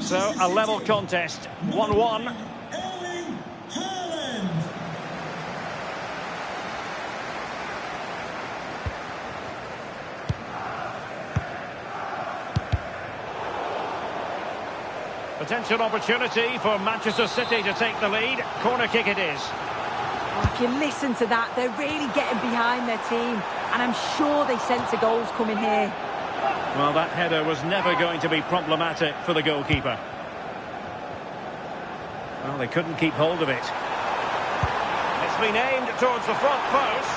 So, a level contest, 1-1. Potential opportunity for Manchester City to take the lead. Corner kick it is. Oh, if you listen to that, they're really getting behind their team. And I'm sure they sense a goal's coming here. Well, that header was never going to be problematic for the goalkeeper. Well, they couldn't keep hold of it. It's been aimed towards the front post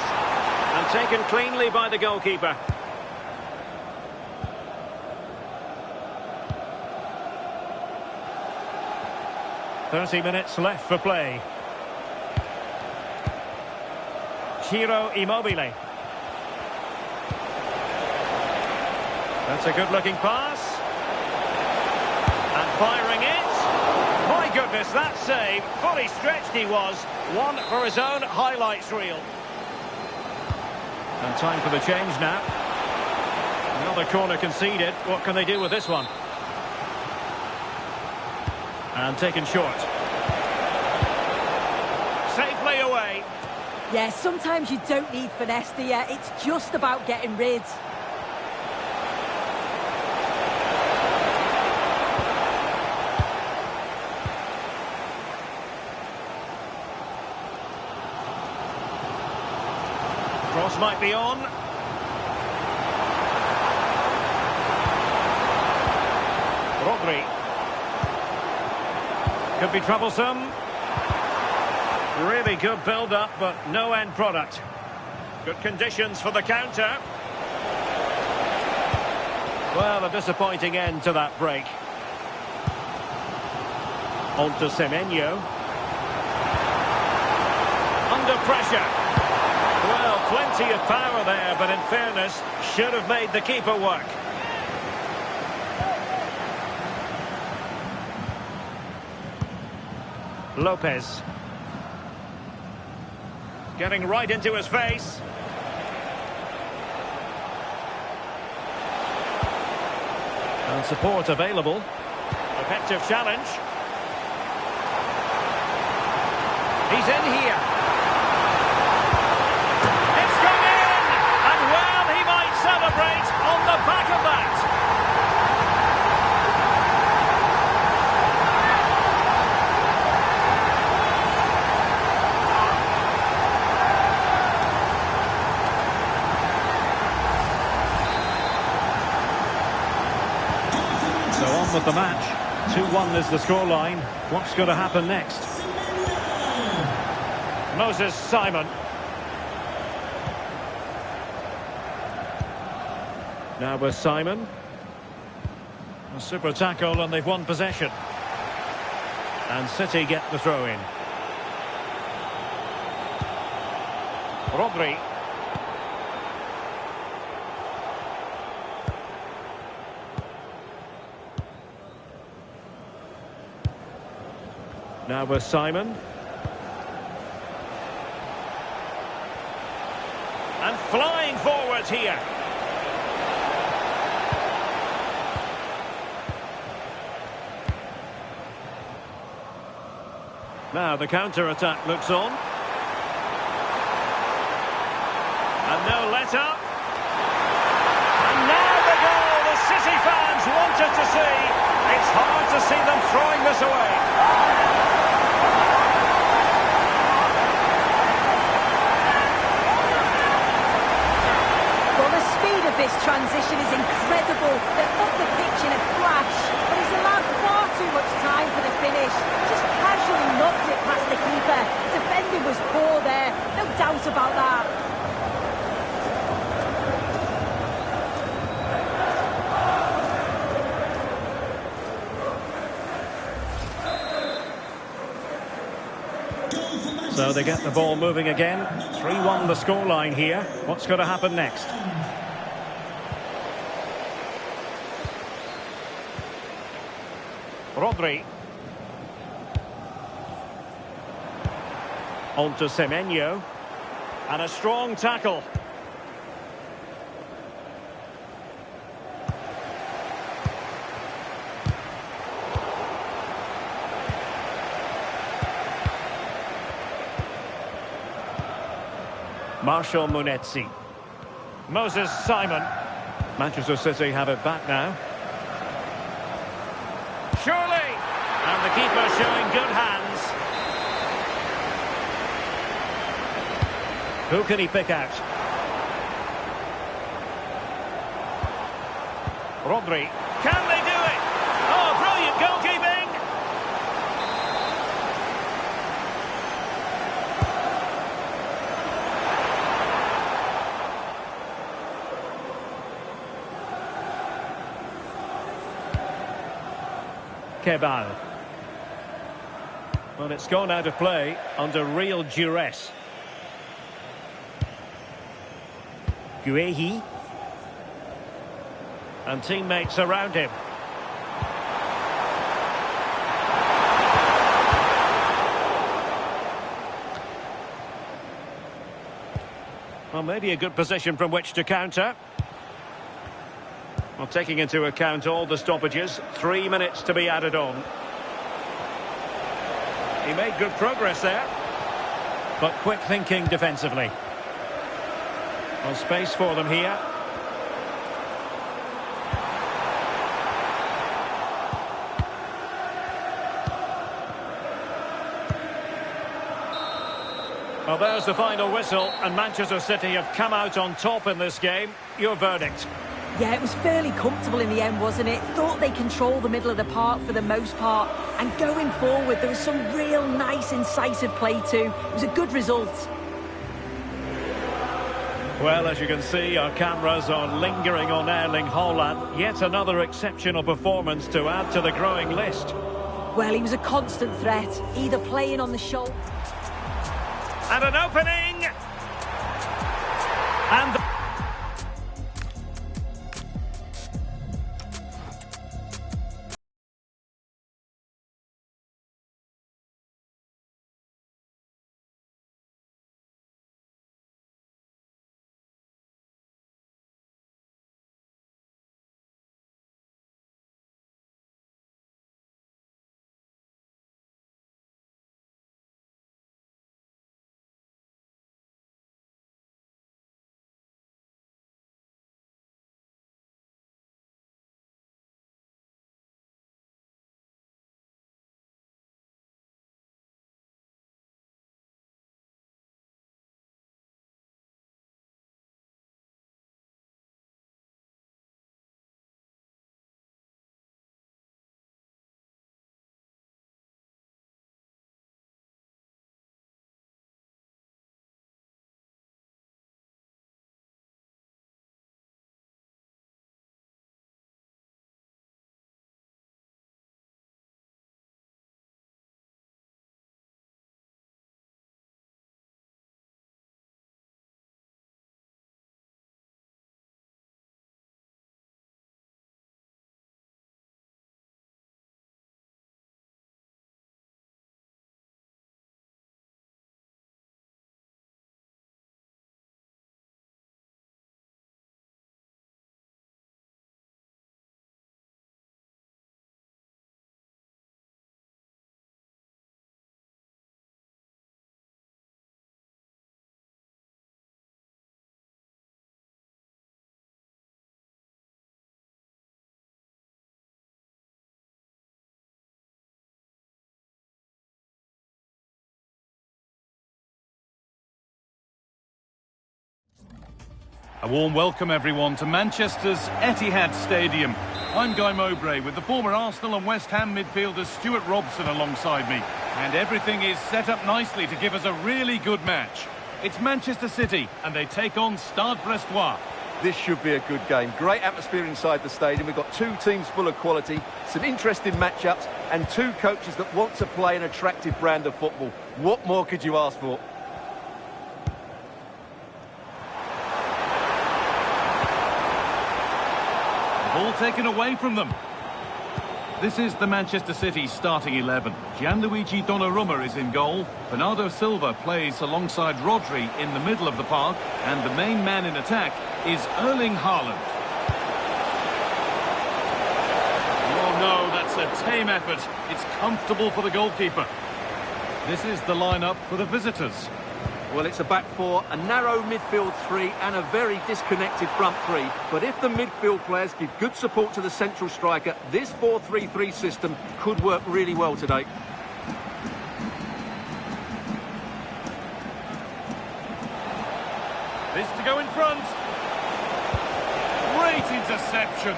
and taken cleanly by the goalkeeper. "30 minutes left for play. Ciro Immobile. That's a good-looking pass. And firing it. My goodness, that save. Fully stretched he was. One for his own highlights reel. And time for the change now. Another corner conceded. What can they do with this one? And taken short. Safely away. Yeah, sometimes you don't need finesse, do you? It's just about getting rid. Cross might be on. Rodri. Could be troublesome. Really good build-up, but no end product. Good conditions for the counter. Well, a disappointing end to that break. On to Semenyo. Under pressure. Well, plenty of power there, but in fairness, should have made the keeper work. Lopez. Getting right into his face. And support available. Effective challenge. He's in here. It's come in! And well, he might celebrate on the back of that. With the match, 2-1 is the scoreline. What's going to happen next? Moses Simon. Now with Simon. A super tackle and they've won possession. And City get the throw in. Rodri. Now with Simon. And flying forward here. Now the counter-attack looks on. And no let-up. And now the goal the City fans wanted to see. It's hard to see them throwing this away. This transition is incredible. They're up the pitch in a flash, but he's allowed far too much time for the finish. Just casually knocks it past the keeper. Defending was poor there, no doubt about that. So they get the ball moving again. 3-1 the scoreline here. What's going to happen next? Rodri. On to Semenyo. And a strong tackle. Marshall Munetzi. Moses Simon. Manchester City have it back now. Surely! And the keeper showing good hands. Who can he pick out? Rodri. Can they do it? Oh, brilliant goalkeeping! Kebal. Well, it's gone out of play under real duress. Guehi. And teammates around him. Well, maybe a good position from which to counter. Well, taking into account all the stoppages, 3 minutes to be added on. He made good progress there. But quick thinking defensively. Well, space for them here. Well, there's the final whistle, and Manchester City have come out on top in this game. Your verdict? Yeah, it was fairly comfortable in the end, wasn't it? Thought they controlled the middle of the park for the most part. And going forward, there was some real nice, incisive play too. It was a good result. Well, as you can see, our cameras are lingering on Erling Haaland. Yet another exceptional performance to add to the growing list. Well, he was a constant threat, either playing on the shoulder... And an opening! And... A warm welcome, everyone, to Manchester's Etihad Stadium. I'm Guy Mowbray with the former Arsenal and West Ham midfielder Stuart Robson alongside me. And everything is set up nicely to give us a really good match. It's Manchester City, and they take on Stade Brestois. This should be a good game. Great atmosphere inside the stadium. We've got two teams full of quality, some interesting matchups, and two coaches that want to play an attractive brand of football. What more could you ask for? Ball taken away from them. This is the Manchester City starting 11. Gianluigi Donnarumma is in goal. Bernardo Silva plays alongside Rodri in the middle of the park. And the main man in attack is Erling Haaland. Oh no, that's a tame effort. It's comfortable for the goalkeeper. This is the lineup for the visitors. Well, it's a back four, a narrow midfield three and a very disconnected front three. But if the midfield players give good support to the central striker, this 4-3-3 system could work really well today. This to go in front. Great interception.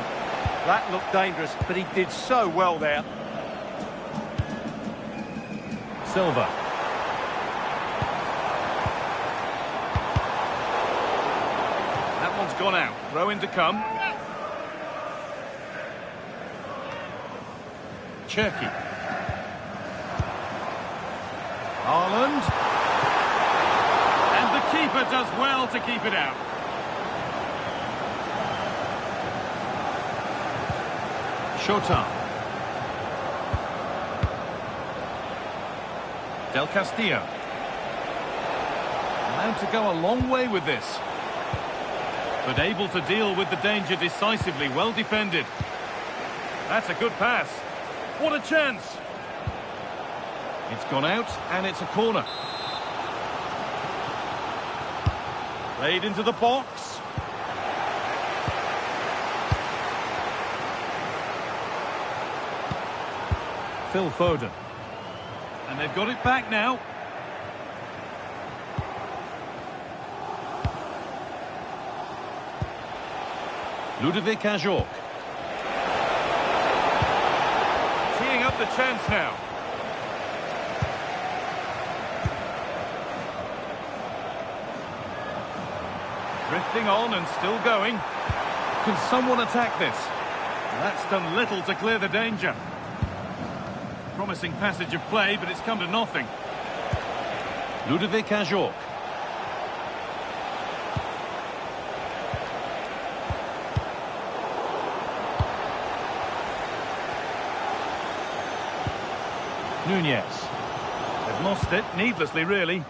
That looked dangerous, but he did so well there. Silva. That one's gone out. Throw in to come. Cherky. Haaland. And the keeper does well to keep it out. Shota. Del Castillo. Allowed to go a long way with this. But able to deal with the danger decisively. Well defended. That's a good pass. What a chance. It's gone out and it's a corner. Played into the box. Phil Foden. And they've got it back now. Ludovic Ajorc. Teeing up the chance now. Drifting on and still going. Can someone attack this? That's done little to clear the danger. Promising passage of play, but it's come to nothing. Ludovic Ajorc. Nunez. They've lost it, needlessly really.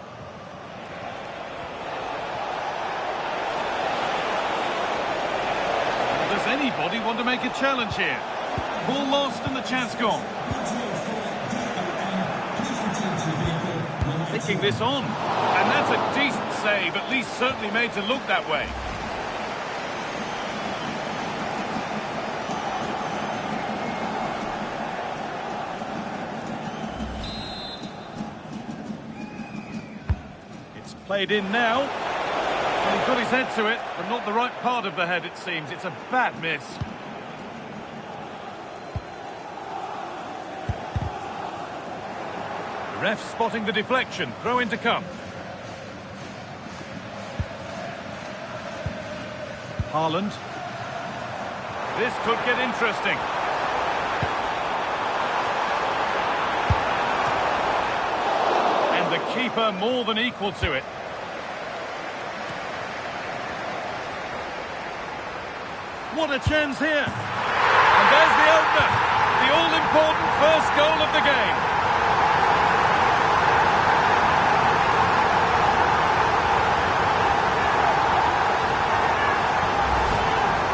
Does anybody want to make a challenge here? Ball lost and the chance gone. Taking this on. And that's a decent save, at least certainly made to look that way. It's played in now. Well, he got his head to it, but not the right part of the head, it seems. It's a bad miss. The ref spotting the deflection. Throw in to come. Haaland. This could get interesting. And the keeper more than equal to it. What a chance here. And there's the opener. The all-important first goal of the game.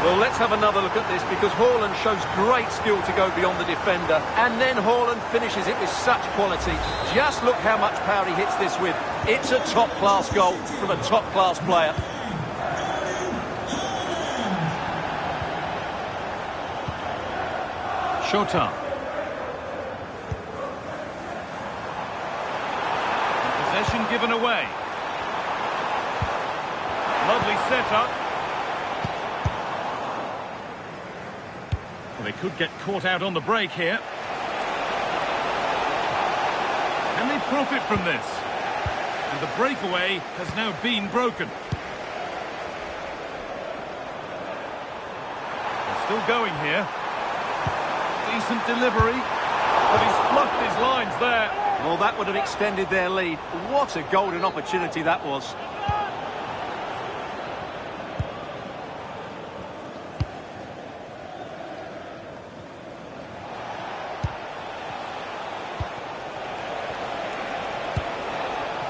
Well, let's have another look at this because Haaland shows great skill to go beyond the defender. And then Haaland finishes it with such quality. Just look how much power he hits this with. It's a top-class goal from a top-class player. Shota. Possession given away. Lovely setup. Well, they could get caught out on the break here. Can they profit from this? And the breakaway has now been broken. They're still going here. Decent delivery, but he's fluffed his lines there. Well, that would have extended their lead. What a golden opportunity that was.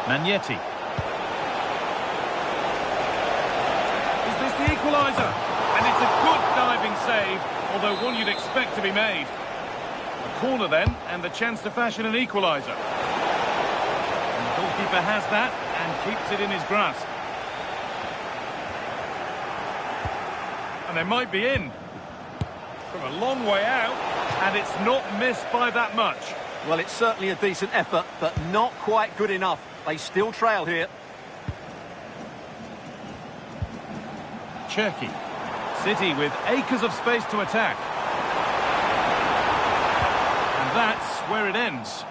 Magnetti. Is this the equaliser? And it's a good diving save, although one you'd expect to be made. A corner then, and the chance to fashion an equaliser. And the goalkeeper has that, and keeps it in his grasp. And they might be in. From a long way out, and it's not missed by that much. Well, it's certainly a decent effort, but not quite good enough. They still trail here. Cherky. City with acres of space to attack. And that's where it ends.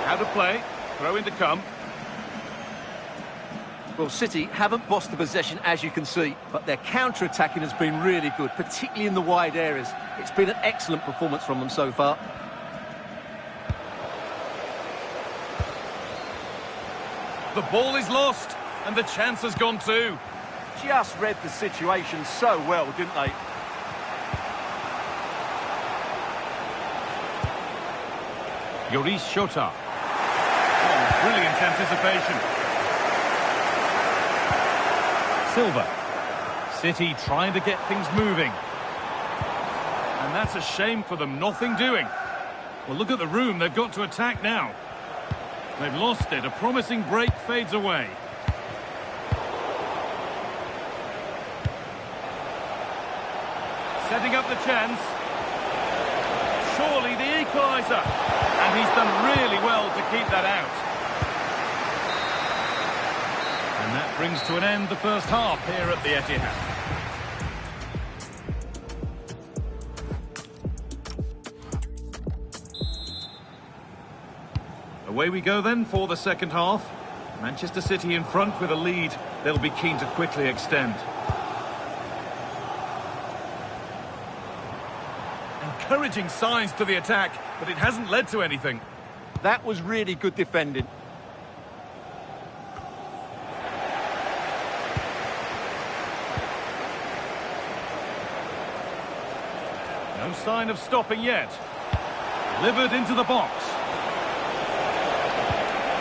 How to play. Throw in to come. Well, City haven't bossed the possession, as you can see, but their counter-attacking has been really good, particularly in the wide areas. It's been an excellent performance from them so far. The ball is lost, and the chance has gone too. Just read the situation so well, didn't they? Shootout. Oh, brilliant anticipation. Silva. City trying to get things moving. And that's a shame for them, nothing doing. Well, look at the room they've got to attack now. They've lost it, a promising break fades away. Setting up the chance. Surely the equaliser. And he's done really well to keep that out. And that brings to an end the first half here at the Etihad. Away we go then for the second half. Manchester City in front with a lead. They'll be keen to quickly extend. Encouraging signs to the attack, but it hasn't led to anything. That was really good defending. No sign of stopping yet. Delivered into the box.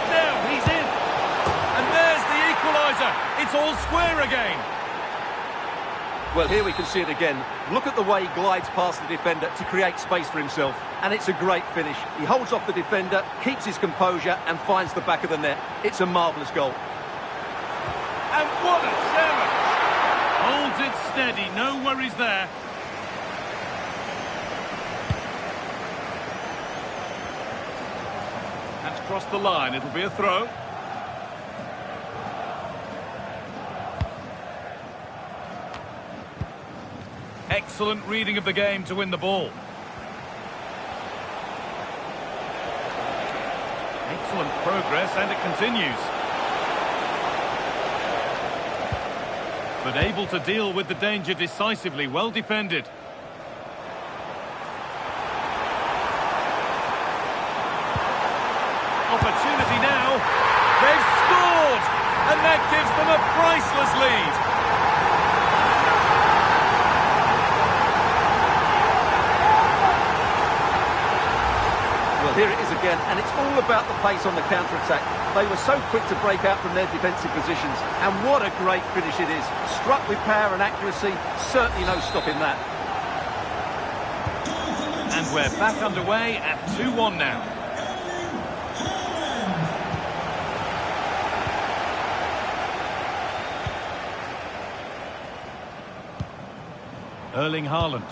Now he's in. And there's the equaliser. It's all square again. Well, here we can see it again. Look at the way he glides past the defender to create space for himself. And it's a great finish. He holds off the defender, keeps his composure and finds the back of the net. It's a marvellous goal. And what a challenge! Holds it steady, no worries there. That's crossed the line, it'll be a throw. Excellent reading of the game to win the ball. Excellent progress, and it continues. But able to deal with the danger decisively, well defended. Opportunity now. They've scored! And that gives them a priceless lead. Here it is again, and it's all about the pace on the counter-attack. They were so quick to break out from their defensive positions, and what a great finish it is. Struck with power and accuracy, certainly no stopping that. And we're back underway at 2-1 now. Erling Haaland.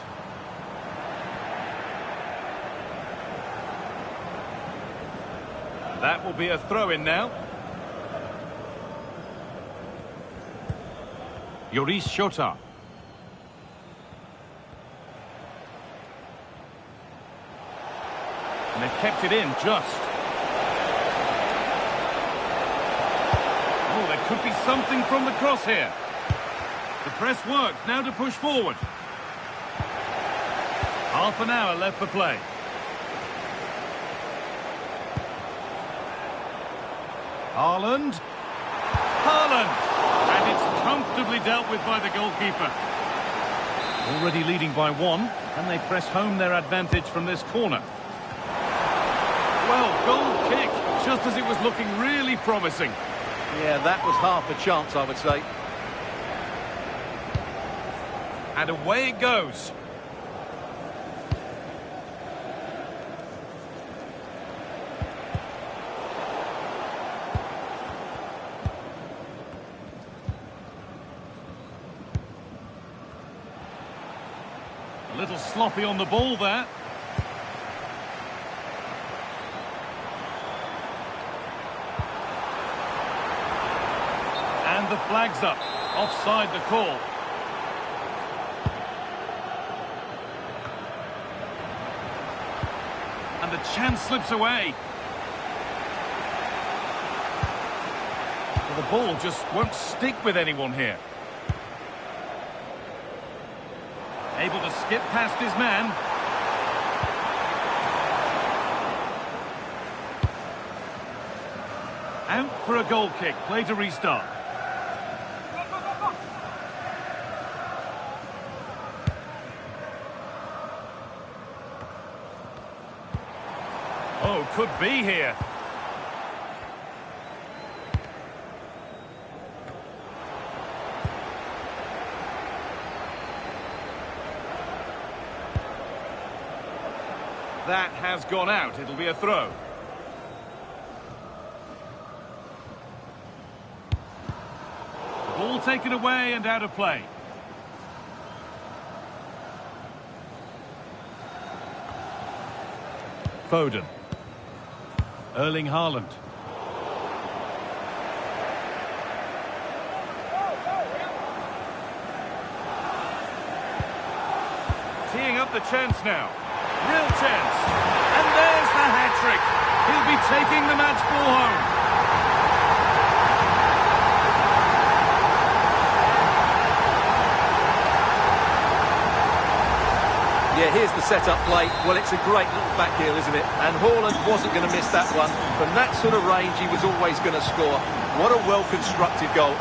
That will be a throw-in now. Shootout. And they've kept it in just. Oh, there could be something from the cross here. The press works, now to push forward. Half an hour left for play. Haaland. And it's comfortably dealt with by the goalkeeper. Already leading by one, and they press home their advantage from this corner. Well, goal kick, just as it was looking really promising. Yeah, that was half a chance, I would say. And away it goes. A little sloppy on the ball there. And the flag's up. Offside the call. And the chance slips away. Well, the ball just won't stick with anyone here. Able to skip past his man. Out for a goal kick. Play to restart. Oh, could be here. That has gone out. It'll be a throw. The ball taken away and out of play. Foden. Erling Haaland. Teeing up the chance now. Real chance. And there's the hat-trick. He'll be taking the match ball home. Yeah, here's the set-up play. Well, it's a great little back heel, isn't it? And Haaland wasn't going to miss that one. From that sort of range, he was always going to score. What a well-constructed goal.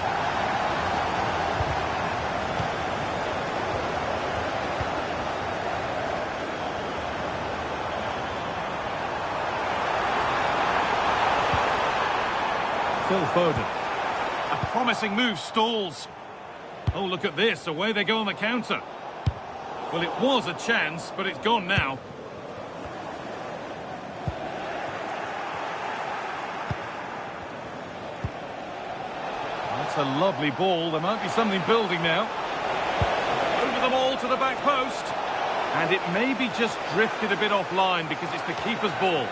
Phil Foden. A promising move stalls. Oh, look at this. Away they go on the counter. Well, it was a chance, but it's gone now. That's a lovely ball. There might be something building now. Over the ball to the back post. And it maybe just drifted a bit offline because it's the keeper's ball.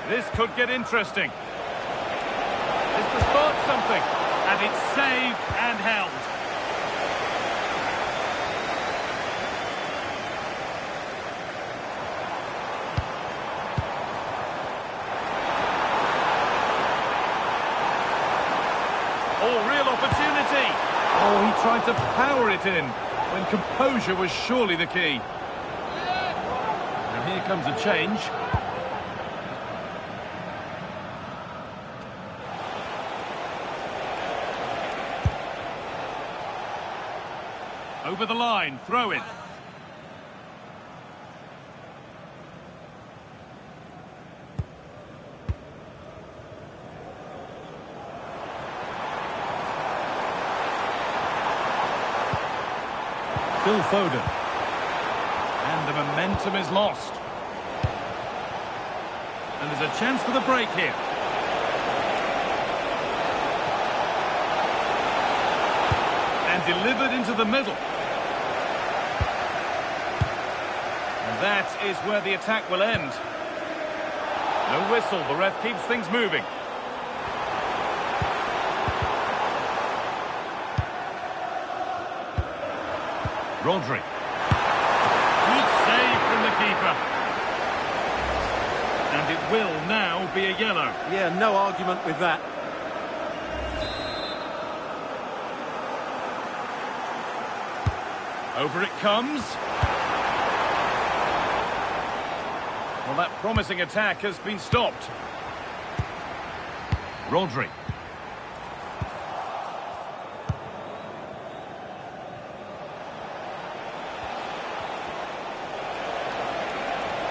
This could get interesting. It's to start something. And it's saved and held. Oh, real opportunity. Oh, he tried to power it in when composure was surely the key. And here comes a change. Over the line, throw in. Phil Foden. And the momentum is lost. And there's a chance for the break here. And delivered into the middle. And that is where the attack will end. No whistle, the ref keeps things moving. Rodri. Good save from the keeper. And it will now be a yellow. Yeah, no argument with that. Over it comes. Well, that promising attack has been stopped. Rodri.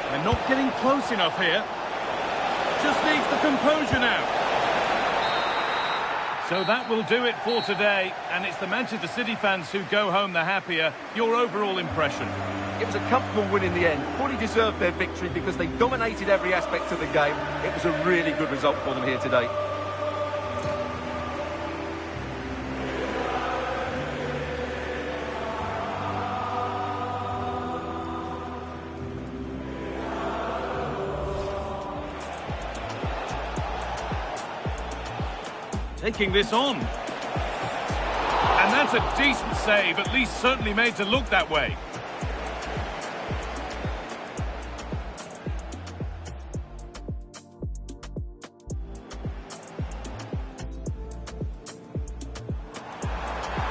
They're not getting close enough here. Just needs the composure now. So that will do it for today, and it's the Manchester City fans who go home the happier. Your overall impression? It was a comfortable win in the end. Fully deserved their victory because they dominated every aspect of the game. It was a really good result for them here today. taking this on. And that's a decent save, at least certainly made to look that way.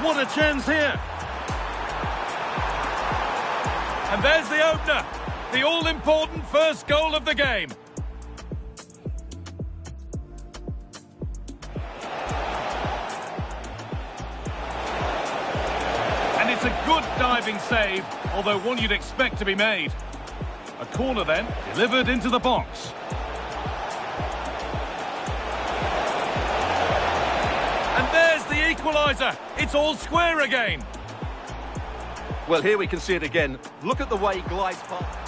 What a chance here. And there's the opener. The all-important first goal of the game. And it's a good diving save, although one you'd expect to be made. A corner then, delivered into the box. And there's the equaliser. It's all square again. Well, here we can see it again. Look at the way he glides past.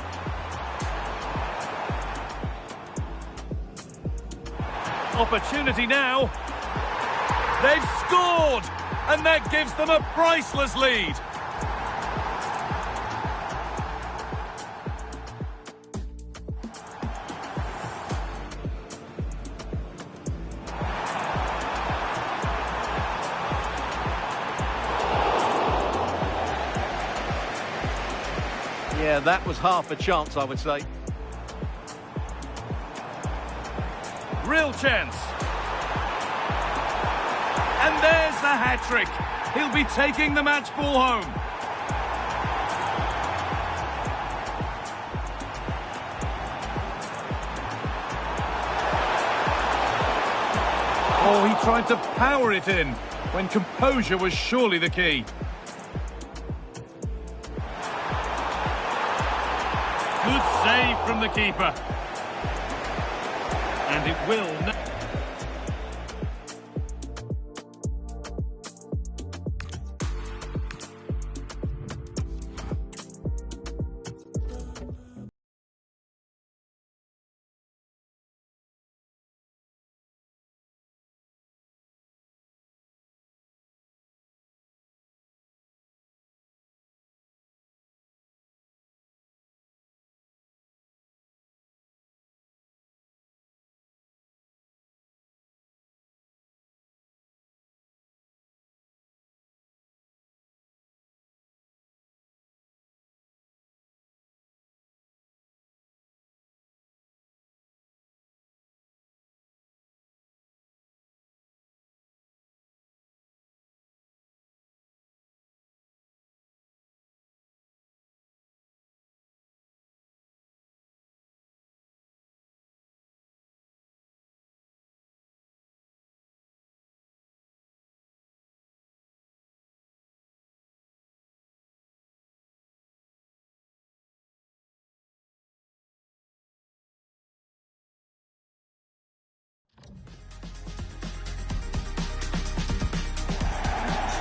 Opportunity now. They've scored! And that gives them a priceless lead. Yeah, that was half a chance, I would say. Real chance. And there's the hat-trick. He'll be taking the match ball home. Oh, he tried to power it in when composure was surely the key. Good save from the keeper. And it will...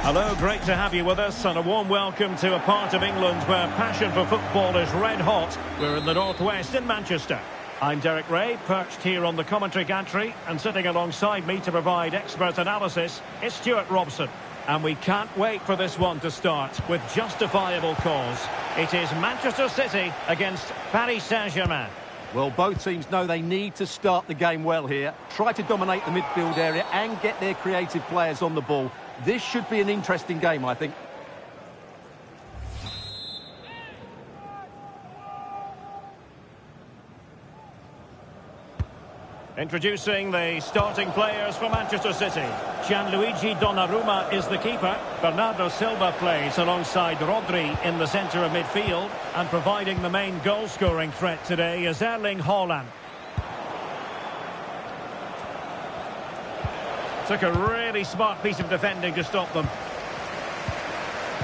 Hello, great to have you with us, and a warm welcome to a part of England where passion for football is red hot. We're in the northwest in Manchester. I'm Derek Ray, perched here on the commentary gantry, and sitting alongside me to provide expert analysis is Stuart Robson. And we can't wait for this one to start with justifiable cause. It is Manchester City against Paris Saint-Germain. Well, both teams know they need to start the game well here. Try to dominate the midfield area and get their creative players on the ball. This should be an interesting game, I think. Introducing the starting players for Manchester City. Gianluigi Donnarumma is the keeper. Bernardo Silva plays alongside Rodri in the centre of midfield. And providing the main goal-scoring threat today is Erling Haaland. Took a really smart piece of defending to stop them.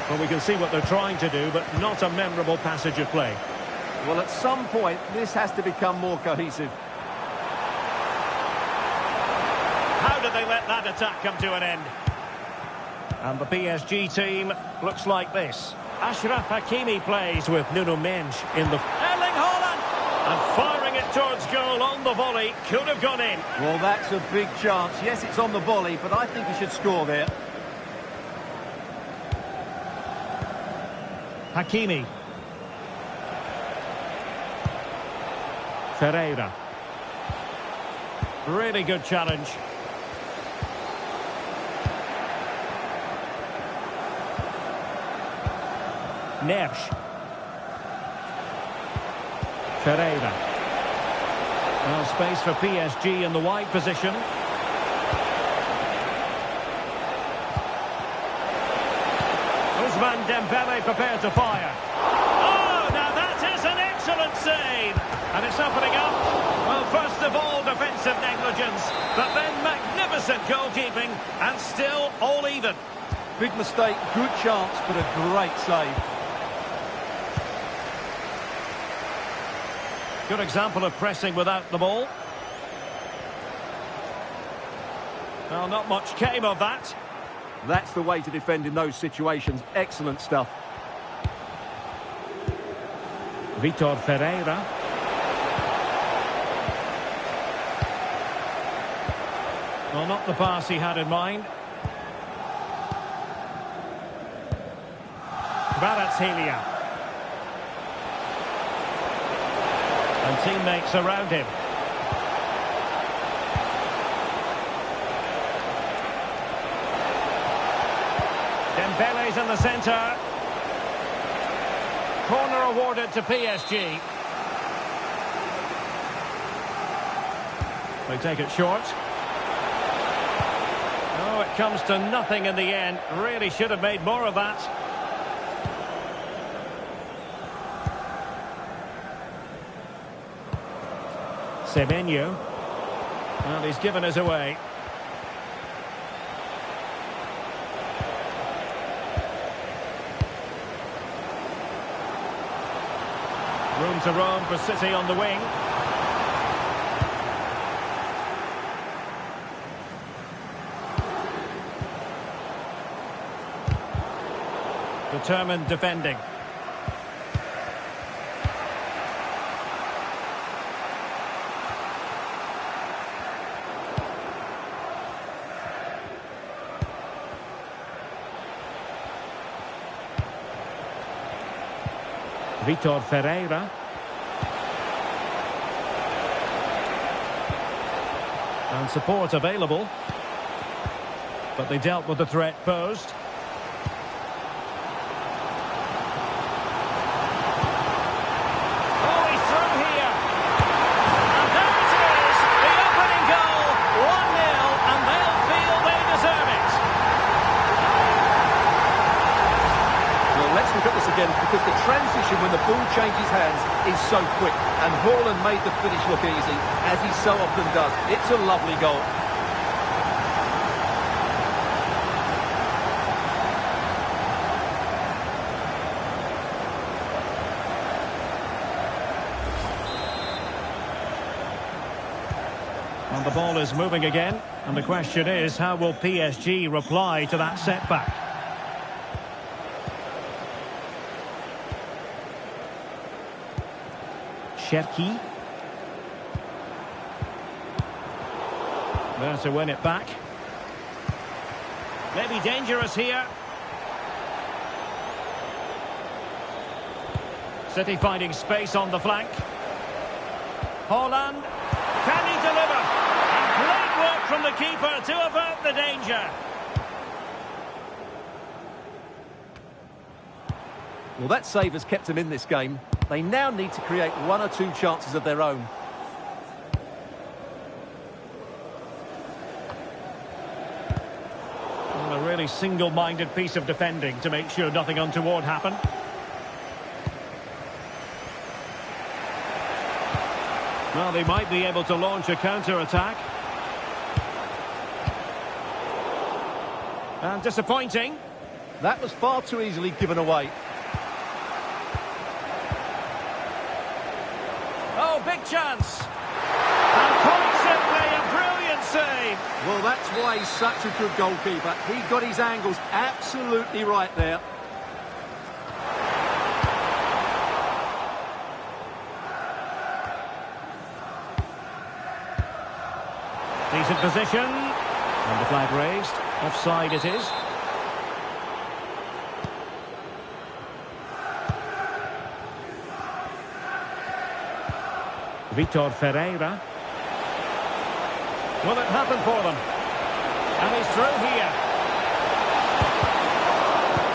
Well, we can see what they're trying to do, but not a memorable passage of play. Well, at some point, this has to become more cohesive. How did they let that attack come to an end? And the PSG team looks like this. Achraf Hakimi plays with Nuno Mendes in the... Erling Haaland! And firing it towards goal on the volley. Could have gone in. Well, that's a big chance. Yes, it's on the volley, but I think he should score there. Hakimi. Ferreira. Really good challenge. Neves. Ferreira. Well, space for PSG in the wide position. Ousmane Dembele prepared to fire. Oh, now that is an excellent save. And it's opening up. Well, first of all, defensive negligence. But then magnificent goalkeeping. And still all even. Big mistake, good chance, but a great save. Good example of pressing without the ball. Well, not much came of that. That's the way to defend in those situations. Excellent stuff. Vitor Ferreira. Well, not the pass he had in mind. Kvaratskhelia. And teammates around him. Dembele's in the centre. Corner awarded to PSG. They take it short. Oh, it comes to nothing in the end. Really should have made more of that. Semenyo. Well, he's given us away. Room to roam for City on the wing. Determined defending. Vitor Ferreira. And support available. But they dealt with the threat posed. Oh, he's through here. And there it is. The opening goal. 1-0, and they'll feel they deserve it. Well, let's look at this again, because the transition when the ball changes hands is so quick. And Haaland made the finish look easy, as he so often does. It's a lovely goal. And the ball is moving again. And the question is, how will PSG reply to that setback? Cherki. There to win it back. Maybe dangerous here. City finding space on the flank. Haaland. Can he deliver? And great work from the keeper to avert the danger. Well, that save has kept them in this game. They now need to create one or two chances of their own. Well, a really single-minded piece of defending to make sure nothing untoward happened. Well, they might be able to launch a counter-attack. And disappointing. That was far too easily given away. Oh, big chance. And quite simply a brilliant save. Well, that's why he's such a good goalkeeper. He got his angles absolutely right there. Decent position. And the flag raised. Offside it is. Vitor Ferreira. Will it happen for them? And he's through here.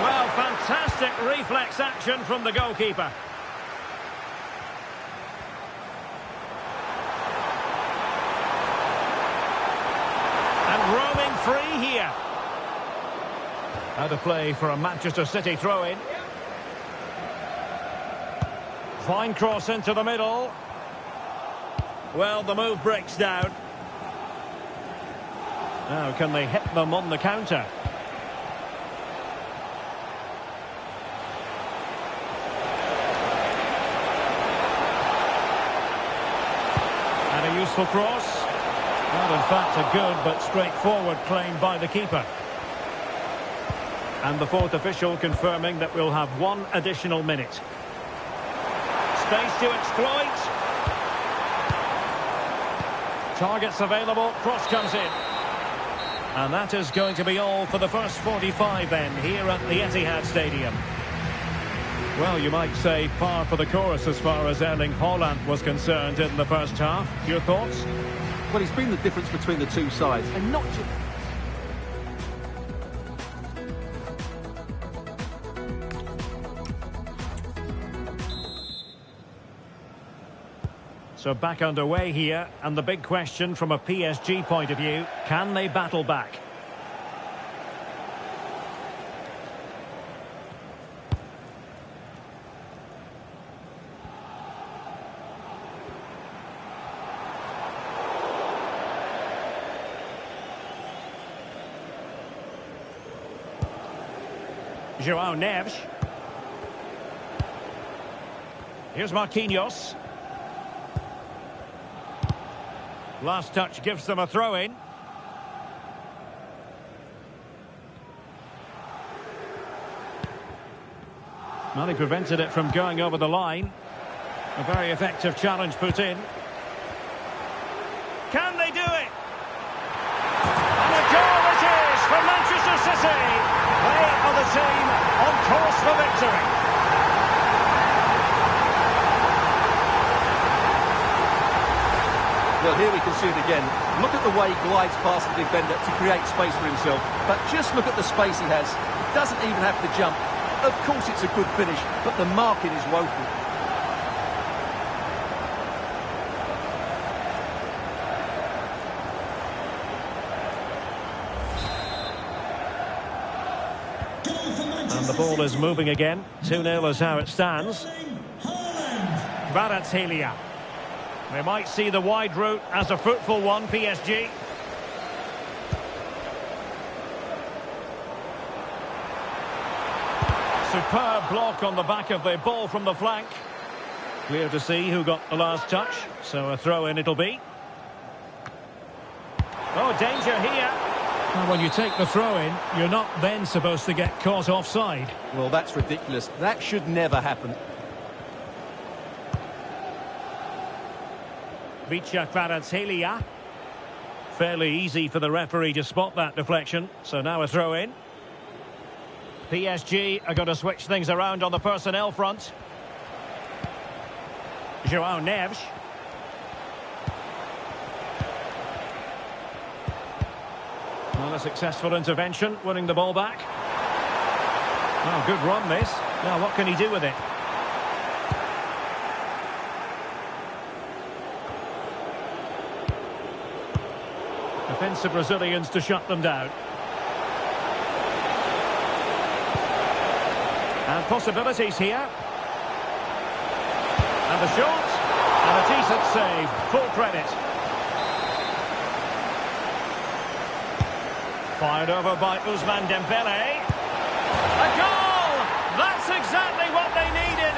Well, fantastic reflex action from the goalkeeper. And roaming free here. Out of play for a Manchester City throw-in. Fine cross into the middle. Well, the move breaks down. Now, can they hit them on the counter? And a useful cross. Well, in fact, a good but straightforward claim by the keeper. And the fourth official confirming that we'll have one additional minute. Space to exploit. Targets available. Cross comes in. And that is going to be all for the first 45 then, here at the Etihad Stadium. Well, you might say par for the course as far as Erling Haaland was concerned in the first half. Your thoughts? Well, he's been the difference between the two sides, and not just... So back underway here, and the big question from a PSG point of view, can they battle back? João Neves. Here's Marquinhos. Last touch gives them a throw-in. Well, he prevented it from going over the line. A very effective challenge put in. Can they do it? And a goal it is for Manchester City. They are the team on course for victory. Well, here we can see it again. Look at the way he glides past the defender to create space for himself. But just look at the space he has. He doesn't even have to jump. Of course it's a good finish, but the marking is woeful. And the ball is moving again. 2-0 is how it stands. Kvaratskhelia. They might see the wide route as a fruitful one, PSG. Superb block on the back of the ball from the flank. Clear to see who got the last touch, so a throw-in it'll be. Oh, danger here. Well, when you take the throw-in, you're not then supposed to get caught offside. Well, that's ridiculous. That should never happen. Kvaratskhelia. Fairly easy for the referee to spot that deflection. So now a throw-in. PSG are going to switch things around on the personnel front. João Neves. Well, a successful intervention, winning the ball back. Oh, good run this. Now what can he do with it? Defensive Brazilians to shut them down. And possibilities here. And the shot. And a decent save. Full credit. Fired over by Ousmane Dembele. A goal! That's exactly what they needed.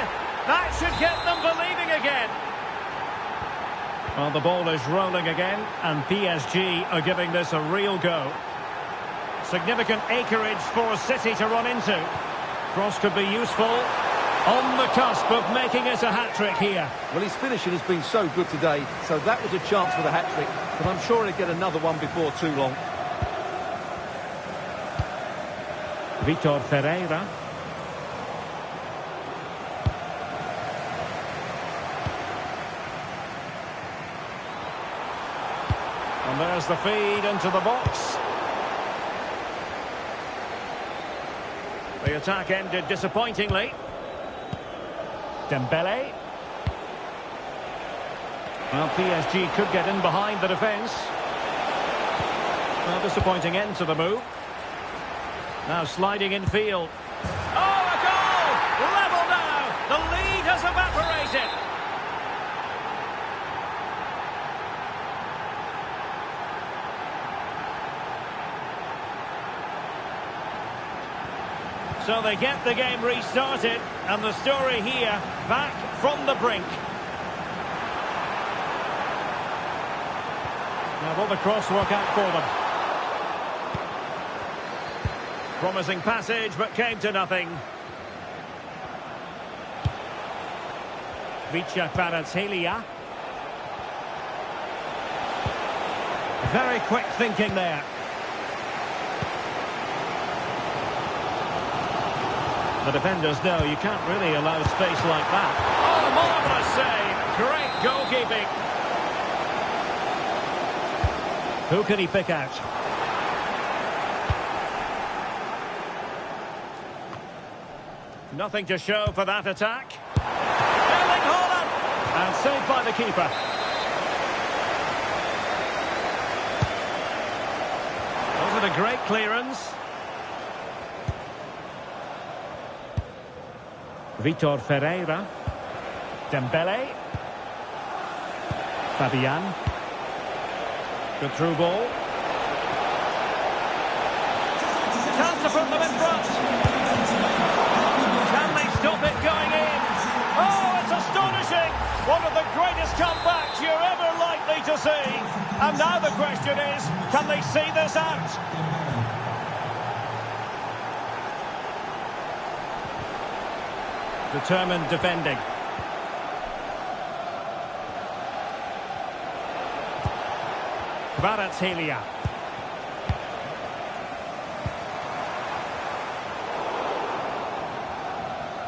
That should get them believing again. Well, the ball is rolling again, and PSG are giving this a real go. Significant acreage for City to run into. Cross could be useful. On the cusp of making it a hat-trick here. Well, his finishing has been so good today, so that was a chance for the hat-trick, but I'm sure he'll get another one before too long. Vitor Ferreira. And there's the feed into the box. The attack ended disappointingly. Dembele. Well, PSG could get in behind the defence. Well, disappointing end to the move. Now sliding in field. Oh, a goal! Level now! The lead has evaporated. So they get the game restarted, and the story here, back from the brink. Now will the cross work out for them? Promising passage, but came to nothing. Victories. Very quick thinking there. The defenders know you can't really allow space like that. Oh, marvellous save. Great goalkeeping. Who can he pick out? Nothing to show for that attack. Erling Haaland! And saved by the keeper. Was it a great clearance? Vitor Ferreira. Dembele. Fabian. Good through ball. Chance to put them in front. Can they stop it going in? Oh, it's astonishing! One of the greatest comebacks you're ever likely to see. And now the question is, can they see this out? Determined defending. Kvaratskhelia.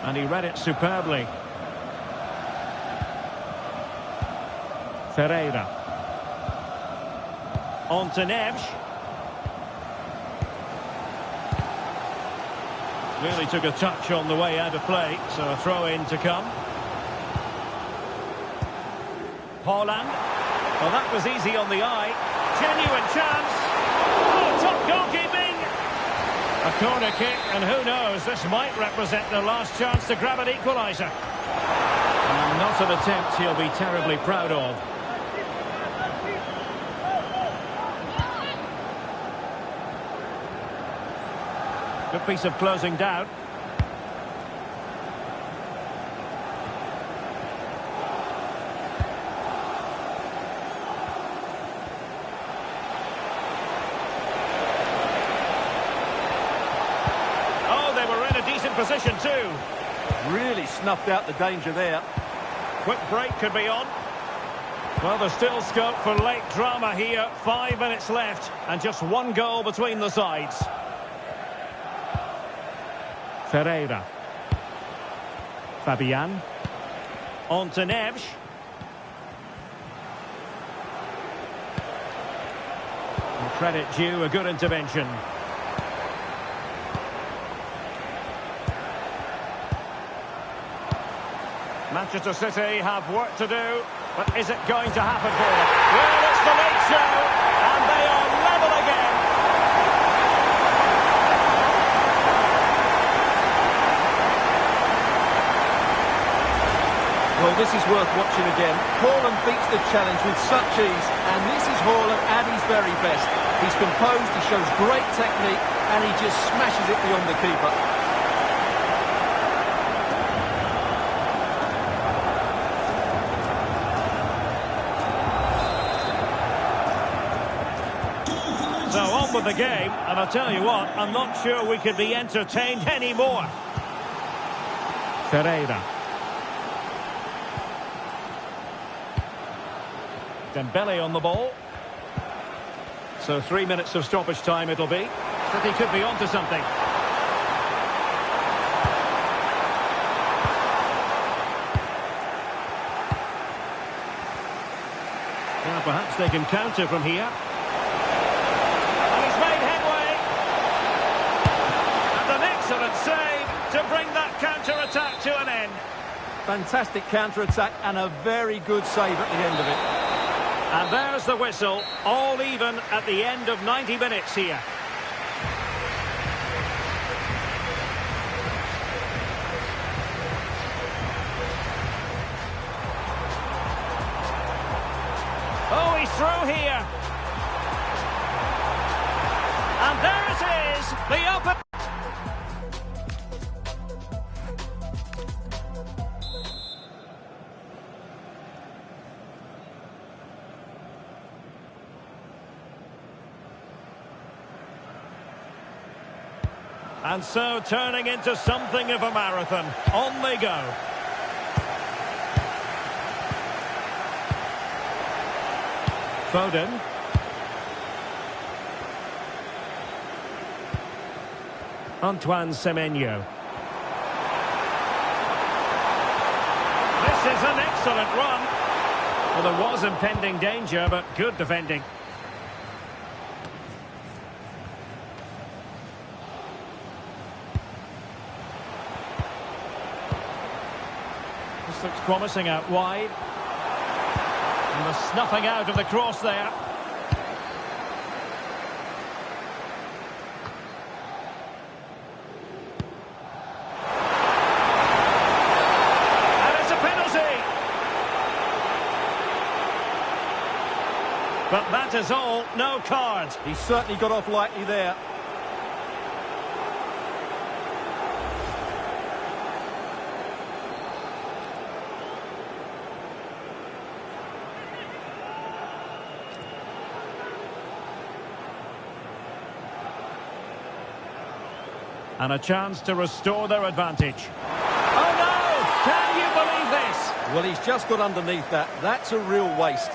And he read it superbly. Ferreira. On to Neves. Really took a touch on the way out of play, so a throw-in to come. Haaland. Well, that was easy on the eye. Genuine chance. Oh, top goalkeeping. A corner kick, and who knows, this might represent the last chance to grab an equaliser. And not an attempt he'll be terribly proud of. Good piece of closing down. Oh, they were in a decent position too. Really snuffed out the danger there. Quick break could be on. Well, there's still scope for late drama here. 5 minutes left and just one goal between the sides. Ferreira. Fabian. On to Neves. Credit due, a good intervention. Manchester City have work to do, but is it going to happen for them? Well, it's the late show, and they are level again. Well, this is worth watching again. Haaland beats the challenge with such ease, and this is Haaland at his very best. He's composed, he shows great technique, and he just smashes it beyond the keeper. So on with the game, and I'll tell you what, I'm not sure we could be entertained anymore. Ferreira. Dembele on the ball. So 3 minutes of stoppage time it'll be. City could be onto something. Well, perhaps they can counter from here. And he's made headway. And an excellent save. Fantastic counter-attack and a very good save at the end of it. And there's the whistle, all even at the end of 90 minutes here. Oh, he's through here. And there it is, the open... And so turning into something of a marathon. On they go. Foden. Antoine Semenyo. This is an excellent run. Well, there was impending danger, but good defending. This looks promising out wide. And the snuffing out of the cross there. And it's a penalty. But that is all, no card. He certainly got off lightly there. And a chance to restore their advantage. Oh no! Can you believe this? Well, he's just got underneath that. That's a real waste.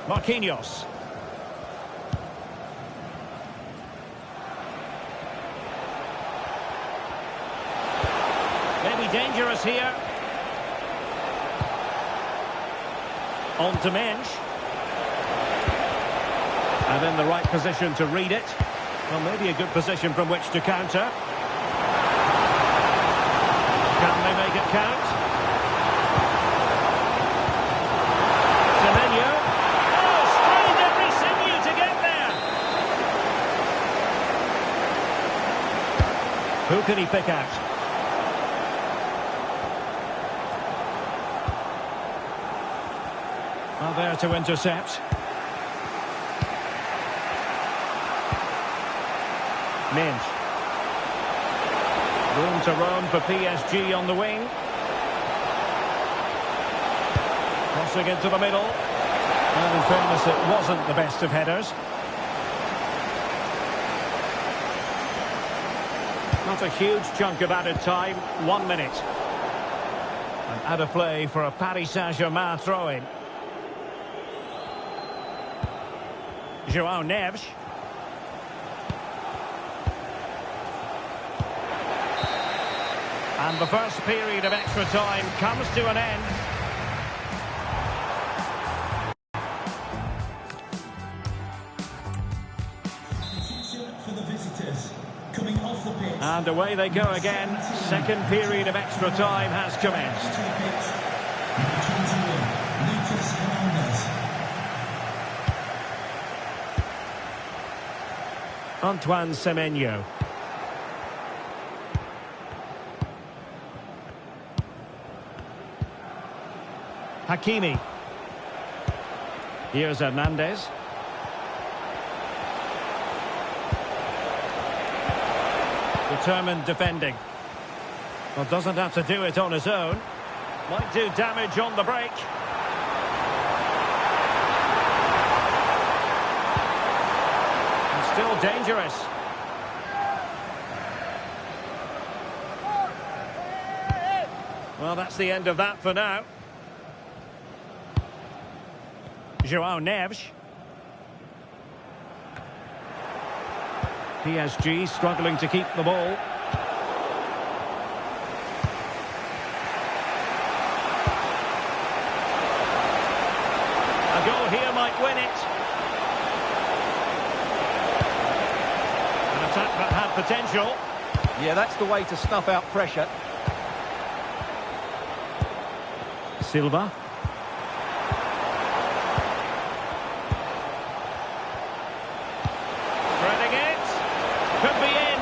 Marquinhos. Maybe dangerous here. On to Mensch. And in the right position to read it. Well, maybe a good position from which to counter. Can they make it count? Semenyo. Oh, strained every sinew to get there. Who can he pick out? Well, there to intercept. Mensch. Room to roam for PSG on the wing. Crossing into the middle. And in fairness, it wasn't the best of headers. Not a huge chunk of added time. 1 minute. And added play for a Paris Saint-Germain throw-in. João Neves. And the first period of extra time comes to an end. For the visitors, coming off the pitch. And away they go again. Second period of extra time has commenced. Antoine Semenyo. Hakimi. Here's Hernandez. Determined defending. Well, doesn't have to do it on his own. Might do damage on the break. And still dangerous. Well, that's the end of that for now. João Neves. PSG struggling to keep the ball. A goal here might win it. An attack that had potential. Yeah, that's the way to snuff out pressure. Silva. Threading it. Could be in.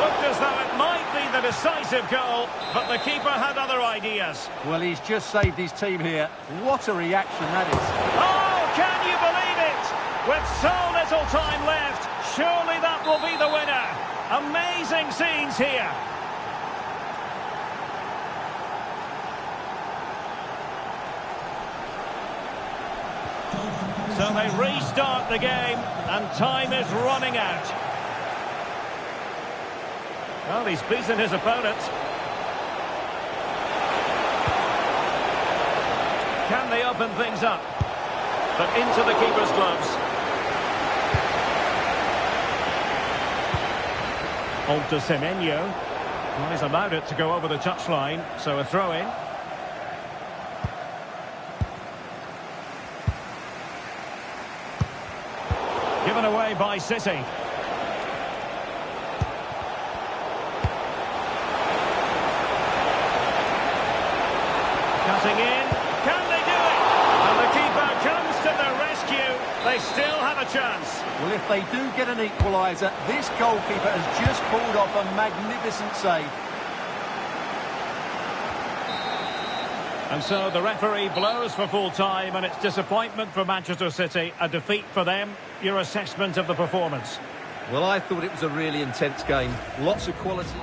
Looked as though it might be the decisive goal, but the keeper had other ideas. Well, he's just saved his team here. What a reaction that is. Oh, can you believe it? With so little time left, surely that will be the winner. Amazing scenes here. So they restart the game, and time is running out. Well, he's beaten his opponent. Can they open things up? But into the keeper's gloves. On to Semenyo. Well, he's allowed it to go over the touchline, so a throw-in. Given away by City. Cutting in. Can they do it? And the keeper comes to the rescue. They still have a chance. Well, if they do get an equaliser, this goalkeeper has just pulled off a magnificent save. And so the referee blows for full time, and it's disappointment for Manchester City, a defeat for them. Your assessment of the performance? Well, I thought it was a really intense game. Lots of quality.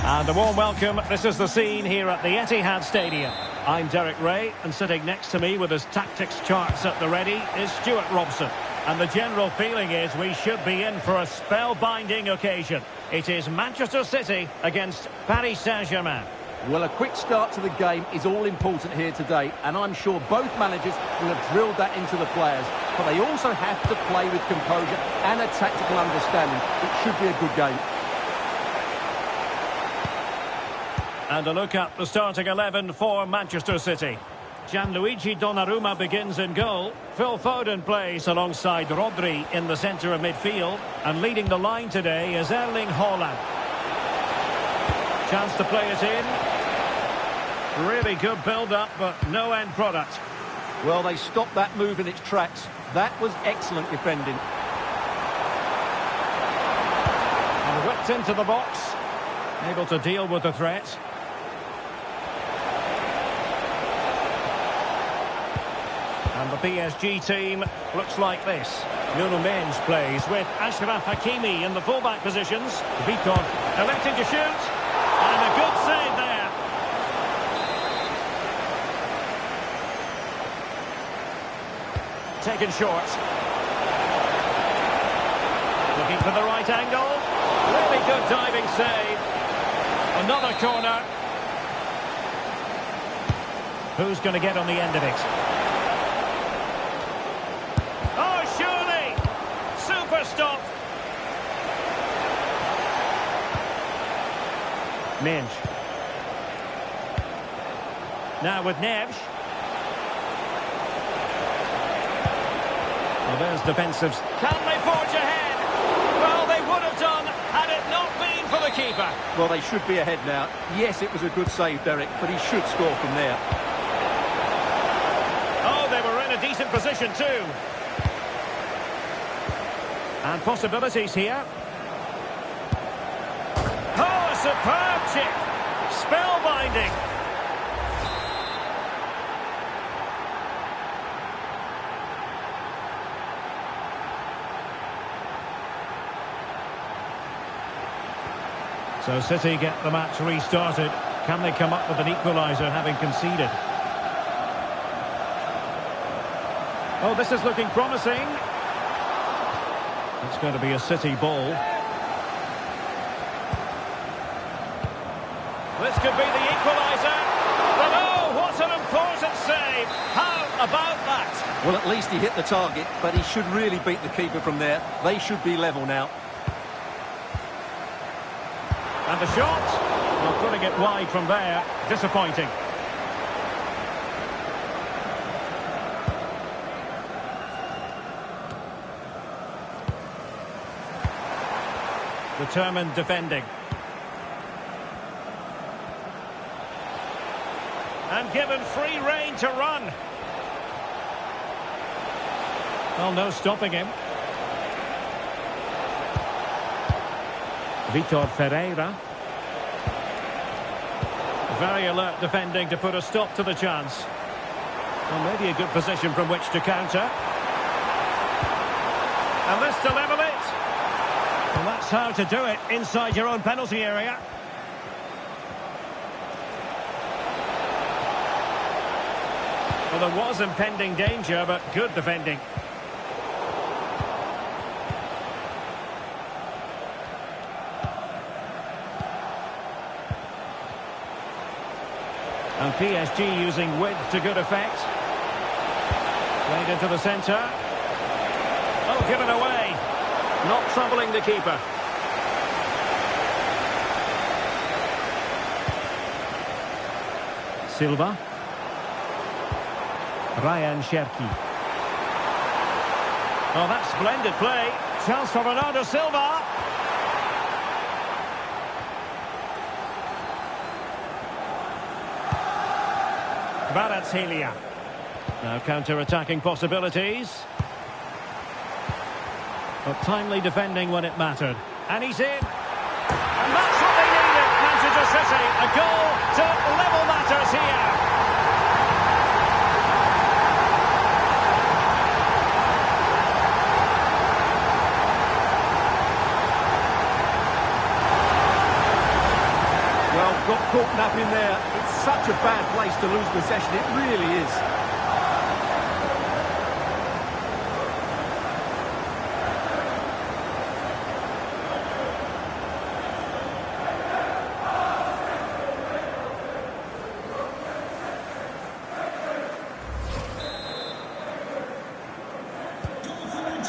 And a warm welcome. This is the scene here at the Etihad Stadium. I'm Derek Ray, and sitting next to me with his tactics charts at the ready is Stuart Robson. And the general feeling is we should be in for a spellbinding occasion. It is Manchester City against Paris Saint-Germain. Well, a quick start to the game is all important here today, and I'm sure both managers will have drilled that into the players. But they also have to play with composure and a tactical understanding. It should be a good game. And a look at the starting 11 for Manchester City. Gianluigi Donnarumma begins in goal. Phil Foden plays alongside Rodri in the centre of midfield. And leading the line today is Erling Haaland. Chance to play it in. Really good build-up, but no end product. Well, they stopped that move in its tracks. That was excellent defending. And whipped into the box. Able to deal with the threat. And the PSG team looks like this. Nuno Mendes plays with Achraf Hakimi in the fullback positions. Vitor electing to shoot. And a good save there. Taken short. Looking for the right angle. Really good diving save. Another corner. Who's going to get on the end of it? Oh, surely! Super stop. Minge. Now with Neves. Well, there's defensives. Can they forge ahead? Well, they would have done had it not been for the keeper. Well, they should be ahead now. Yes, it was a good save, Derek, but he should score from there. Oh, they were in a decent position too. And possibilities here. Oh, a superb chip. Spellbinding. So City get the match restarted. Can they come up with an equaliser having conceded? Oh, this is looking promising. It's going to be a City ball. This could be the equaliser. But oh, what an important save. How about that? Well, at least he hit the target, but he should really beat the keeper from there. They should be level now. And the shot, well, putting it wide from there, disappointing. Determined defending. And given free rein to run. Well, no stopping him. Vitor Ferreira. Very alert defending to put a stop to the chance. Well, maybe a good position from which to counter. And this to level it. Well, that's how to do it inside your own penalty area. Well, there was impending danger, but good defending. And PSG using width to good effect. Played into the centre. Oh, given away. Not troubling the keeper. Silva. Ryan Cherki. Oh, that's splendid play. Chance for Bernardo Silva. Kvaratskhelia. Now counter-attacking possibilities. But timely defending when it mattered. And he's in. And that's what they needed, Manchester City. A goal to level matters here. Well, got caught napping there. It's such a bad place to lose possession. It really is.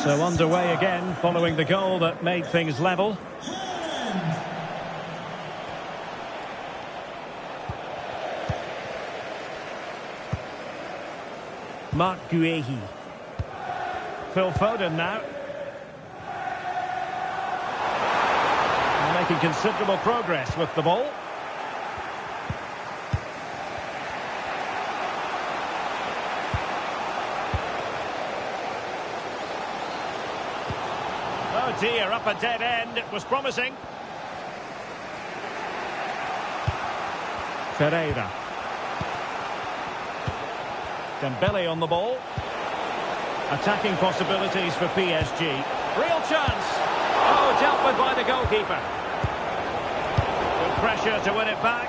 So underway again, following the goal that made things level. Mark Guehi. Phil Foden now. Making considerable progress with the ball. Oh dear, up a dead end. It was promising. Ferreira. Dembele on the ball. Attacking possibilities for PSG. Real chance. Oh, dealt with by the goalkeeper. Good pressure to win it back.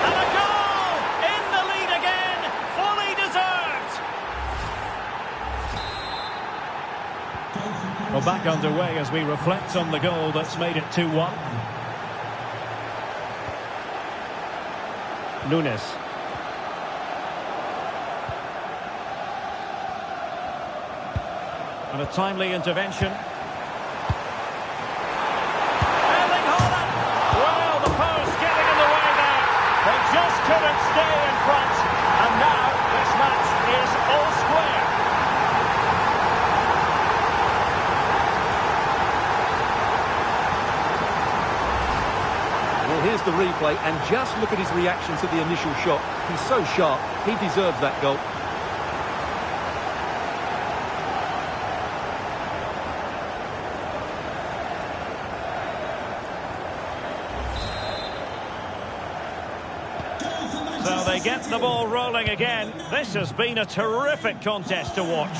And a goal! In the lead again. Fully deserved. Well, back underway as we reflect on the goal that's made it 2-1. Nunes. And a timely intervention. Erling Haaland! Well, the post getting in the way there. They just couldn't stay in front. And now this match is all square. Well, here's the replay, and just look at his reaction to the initial shot. He's so sharp, he deserves that goal. So they get the ball rolling again. This has been a terrific contest to watch.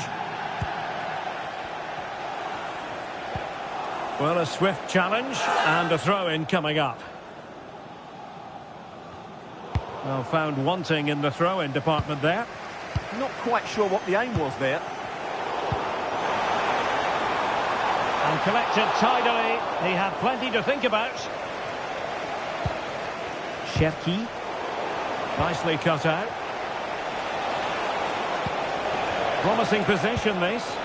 Well, a swift challenge and a throw-in coming up. Well, found wanting in the throw-in department there. Not quite sure what the aim was there. And collected tidily. He had plenty to think about. Cherki. Nicely cut out. Promising position, this.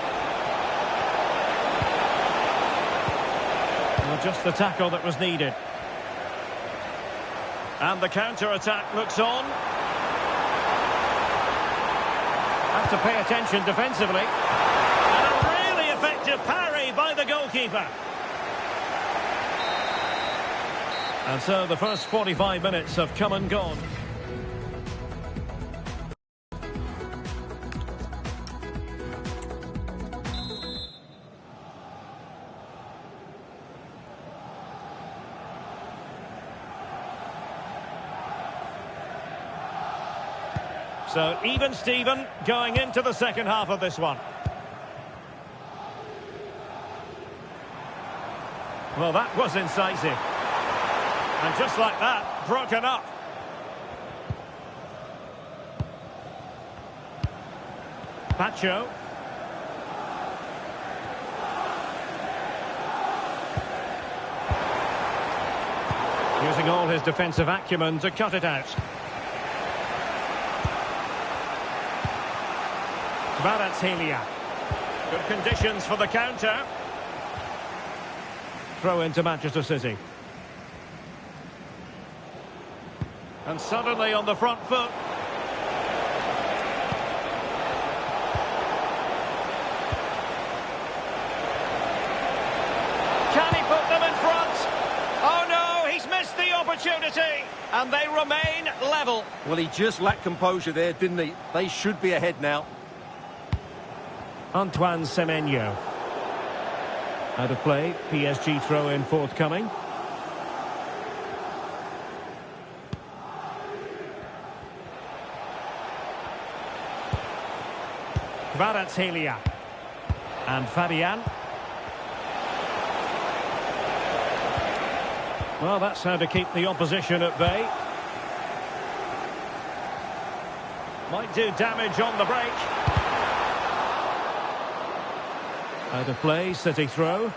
Well, just the tackle that was needed. And the counter-attack looks on. Have to pay attention defensively. And a really effective parry by the goalkeeper. And so the first 45 minutes have come and gone. So even Steven going into the second half of this one. Well, that was incisive. And just like that, broken up. Pacho. Using all his defensive acumen to cut it out. Kvaratskhelia. Good conditions for the counter. Throw into Manchester City. And suddenly on the front foot. Can he put them in front? Oh no, he's missed the opportunity. And they remain level. Well, he just lacked composure there, didn't he? They should be ahead now. Antoine Semenyo. Out of play, PSG throw-in forthcoming. Kvaratskhelia. And Fabian. Well, that's how to keep the opposition at bay. Might do damage on the break. Out of play, City throw.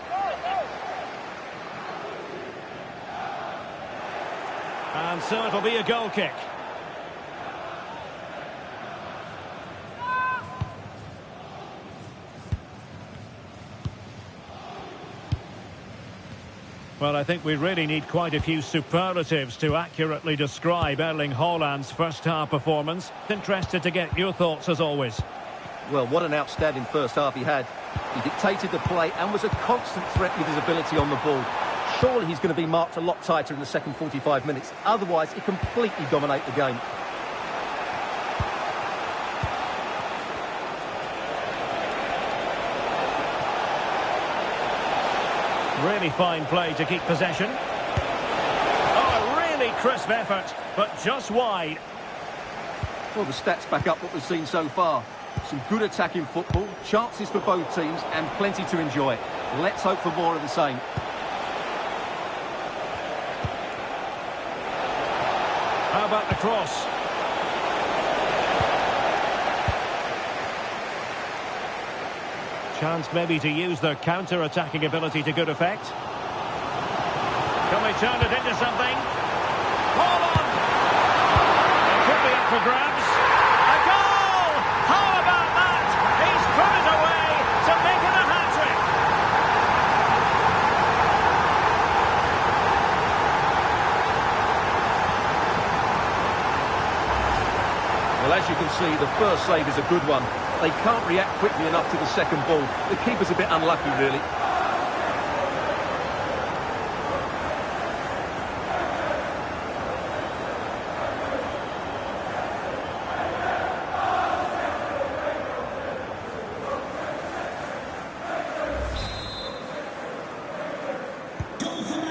And so it'll be a goal kick. Well, I think we really need quite a few superlatives to accurately describe Erling Haaland's first-half performance. Interested to get your thoughts as always. Well, what an outstanding first half he had. He dictated the play and was a constant threat with his ability on the ball. Surely he's going to be marked a lot tighter in the second 45 minutes. Otherwise, he completely dominate the game. Really fine play to keep possession. Oh, a really crisp effort, but just wide. Well, the stats back up what we've seen so far. Some good attacking football, chances for both teams, and plenty to enjoy. Let's hope for more of the same. How about the cross? Chance maybe to use their counter-attacking ability to good effect. Can they turn it into something? Haaland! It could be up for grabs. A goal! How about that? He's put it away to make it a hat-trick. Well, as you can see, the first save is a good one. They can't react quickly enough to the second ball. The keeper's a bit unlucky, really.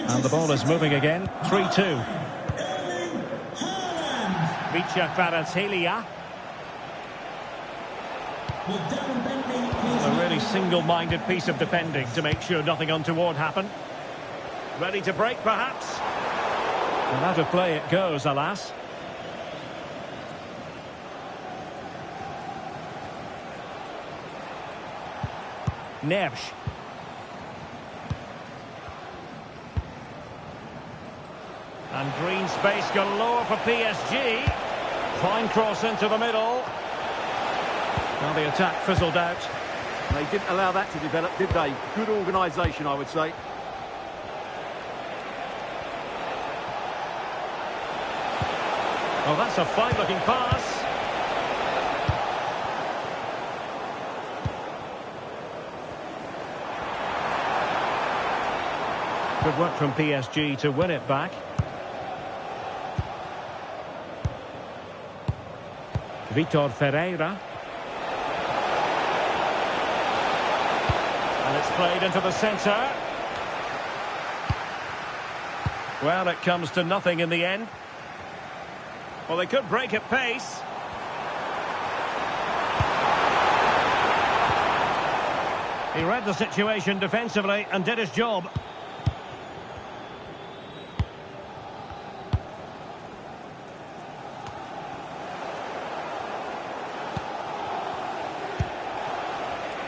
And the ball is moving again. 3-2. Kvaratskhelia. A really single-minded piece of defending to make sure nothing untoward happened. Ready to break, perhaps? And out of play it goes, alas. Neves. And green space galore for PSG. Fine cross into the middle. Now the attack fizzled out. They didn't allow that to develop, did they? Good organisation, I would say. Oh, that's a fine-looking pass. Good work from PSG to win it back. Vitor Ferreira. And it's played into the centre. Well, it comes to nothing in the end. Well, they could break at pace. He read the situation defensively and did his job.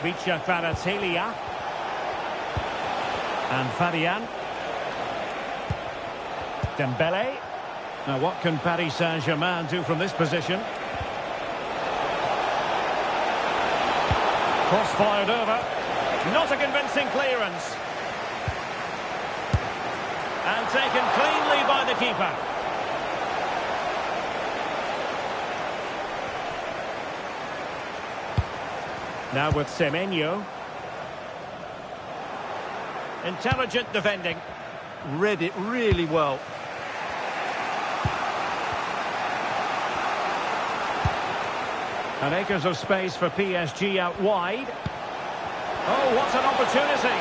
Vicha Kvaratskhelia. And Fabian. Dembele. Now what can Paris Saint-Germain do from this position? Cross fired over. Not a convincing clearance. And taken cleanly by the keeper. Now with Semenyo. Intelligent defending. Read it really well. And acres of space for PSG out wide. Oh, what an opportunity!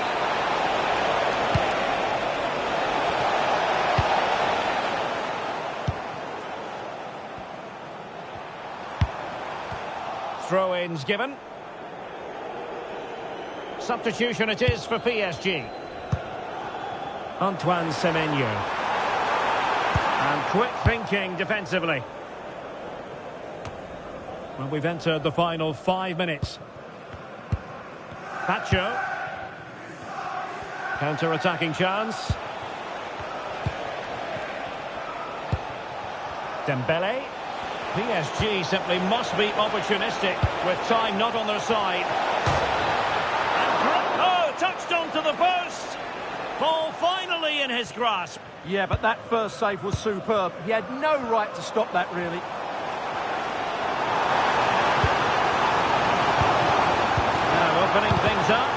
Throw-ins given. Substitution it is for PSG. Antoine Semenyo. And quick thinking defensively. Well, we've entered the final 5 minutes. Pacho. Counter-attacking chance. Dembele. PSG simply must be opportunistic with time not on their side. And oh, touched onto the post. Ball finally in his grasp. Yeah, but that first save was superb. He had no right to stop that, really. Opening things up,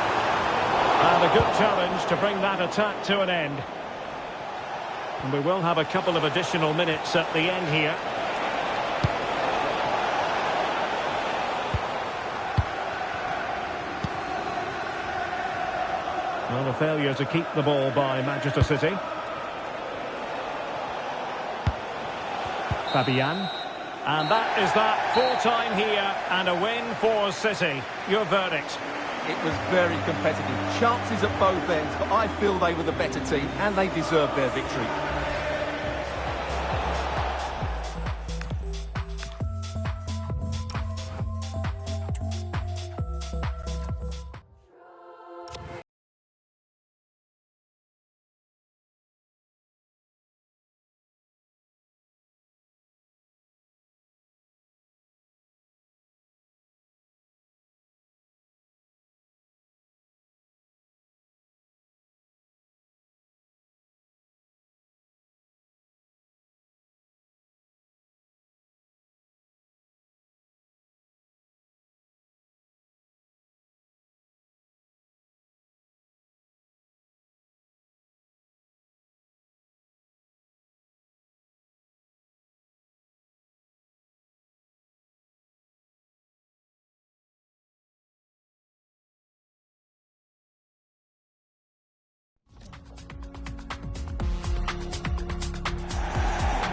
and a good challenge to bring that attack to an end. And we will have a couple of additional minutes at the end here. Well, a failure to keep the ball by Manchester City. Fabian. And that is that, full time here and a win for City. Your verdict? It was very competitive. Chances at both ends, but I feel they were the better team and they deserved their victory.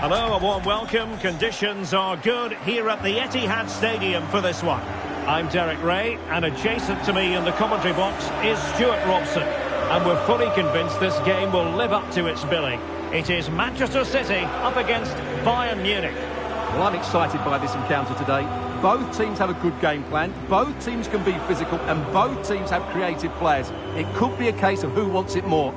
Hello, a warm welcome. Conditions are good here at the Etihad Stadium for this one. I'm Derek Ray, and adjacent to me in the commentary box is Stuart Robson. And we're fully convinced this game will live up to its billing. It is Manchester City up against Bayern Munich. Well, I'm excited by this encounter today. Both teams have a good game plan, both teams can be physical, and both teams have creative players. It could be a case of who wants it more.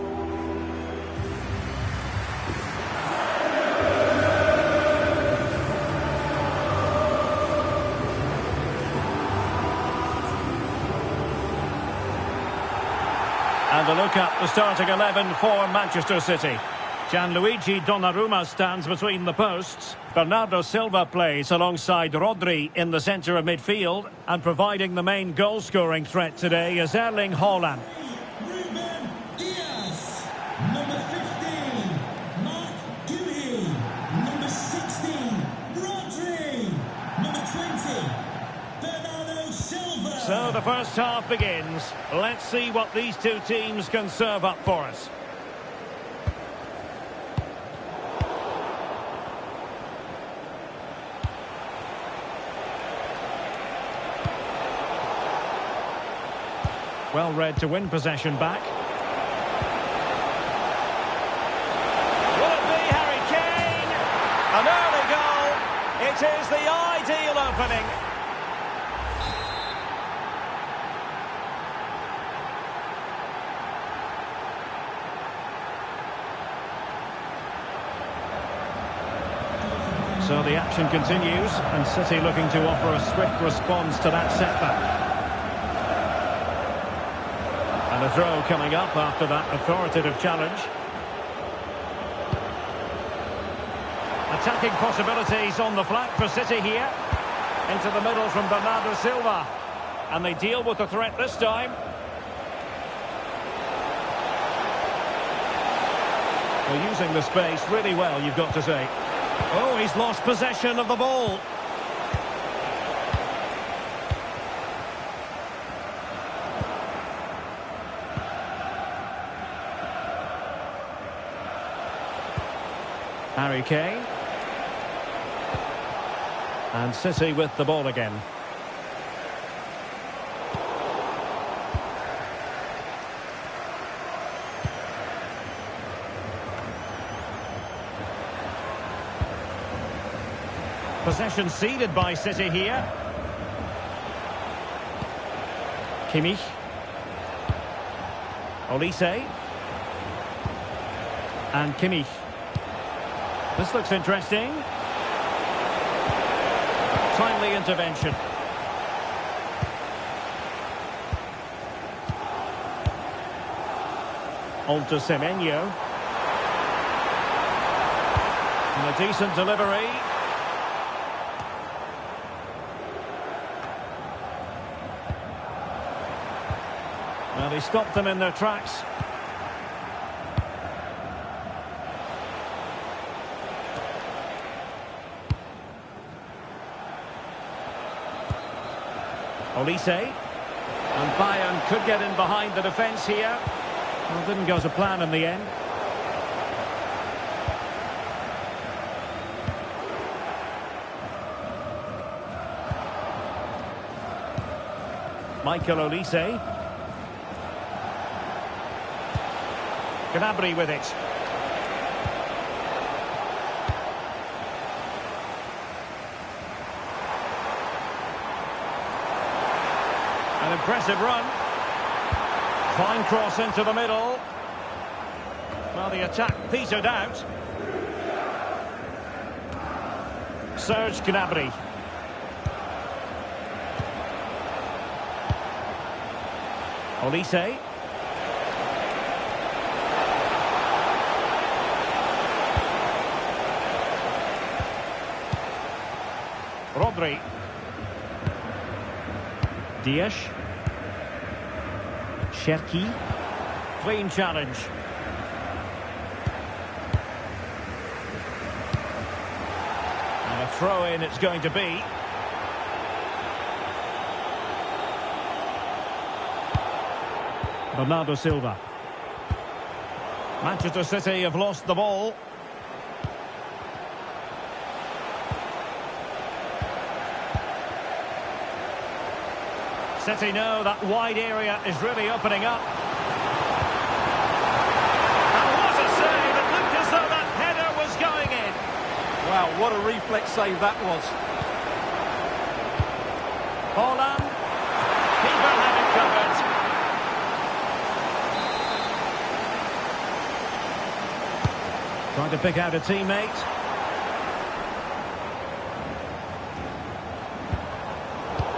And a look at the starting 11 for Manchester City. Gianluigi Donnarumma stands between the posts. Bernardo Silva plays alongside Rodri in the centre of midfield. And providing the main goal-scoring threat today is Erling Haaland. Ruben Diaz. Number 15, Mark Guehi. Number 16, Rodri. Number 20, Bernardo Silva. So the first half begins. Let's see what these two teams can serve up for us. Well read to win possession back. Will it be Harry Kane? An early goal. It is the ideal opening. So the action continues, and City looking to offer a swift response to that setback. And a throw coming up after that authoritative challenge. Attacking possibilities on the flank for City here. Into the middle from Bernardo Silva. And they deal with the threat this time. Well, using the space really well, you've got to say. Oh, he's lost possession of the ball. Harry Kane. And City with the ball again. Possession ceded by City here. Kimmich. Olise. And Kimmich. This looks interesting. Timely intervention. On to Semenyo. And a decent delivery. Well, he stopped them in their tracks. Olise. And Bayern could get in behind the defence here. Well, didn't go to plan in the end. Michael Olise. Gnabry with it. An impressive run. Fine cross into the middle. Well, the attack petered out. Serge Gnabry. Olise. Rodri. Diaz. Cherki. Clean challenge. And a throw-in it's going to be. Bernardo Silva. Manchester City have lost the ball. City know that wide area is really opening up. And what a save! It looked as though that header was going in. Wow, what a reflex save that was. Haaland. Keeper had it covered. Trying to pick out a teammate.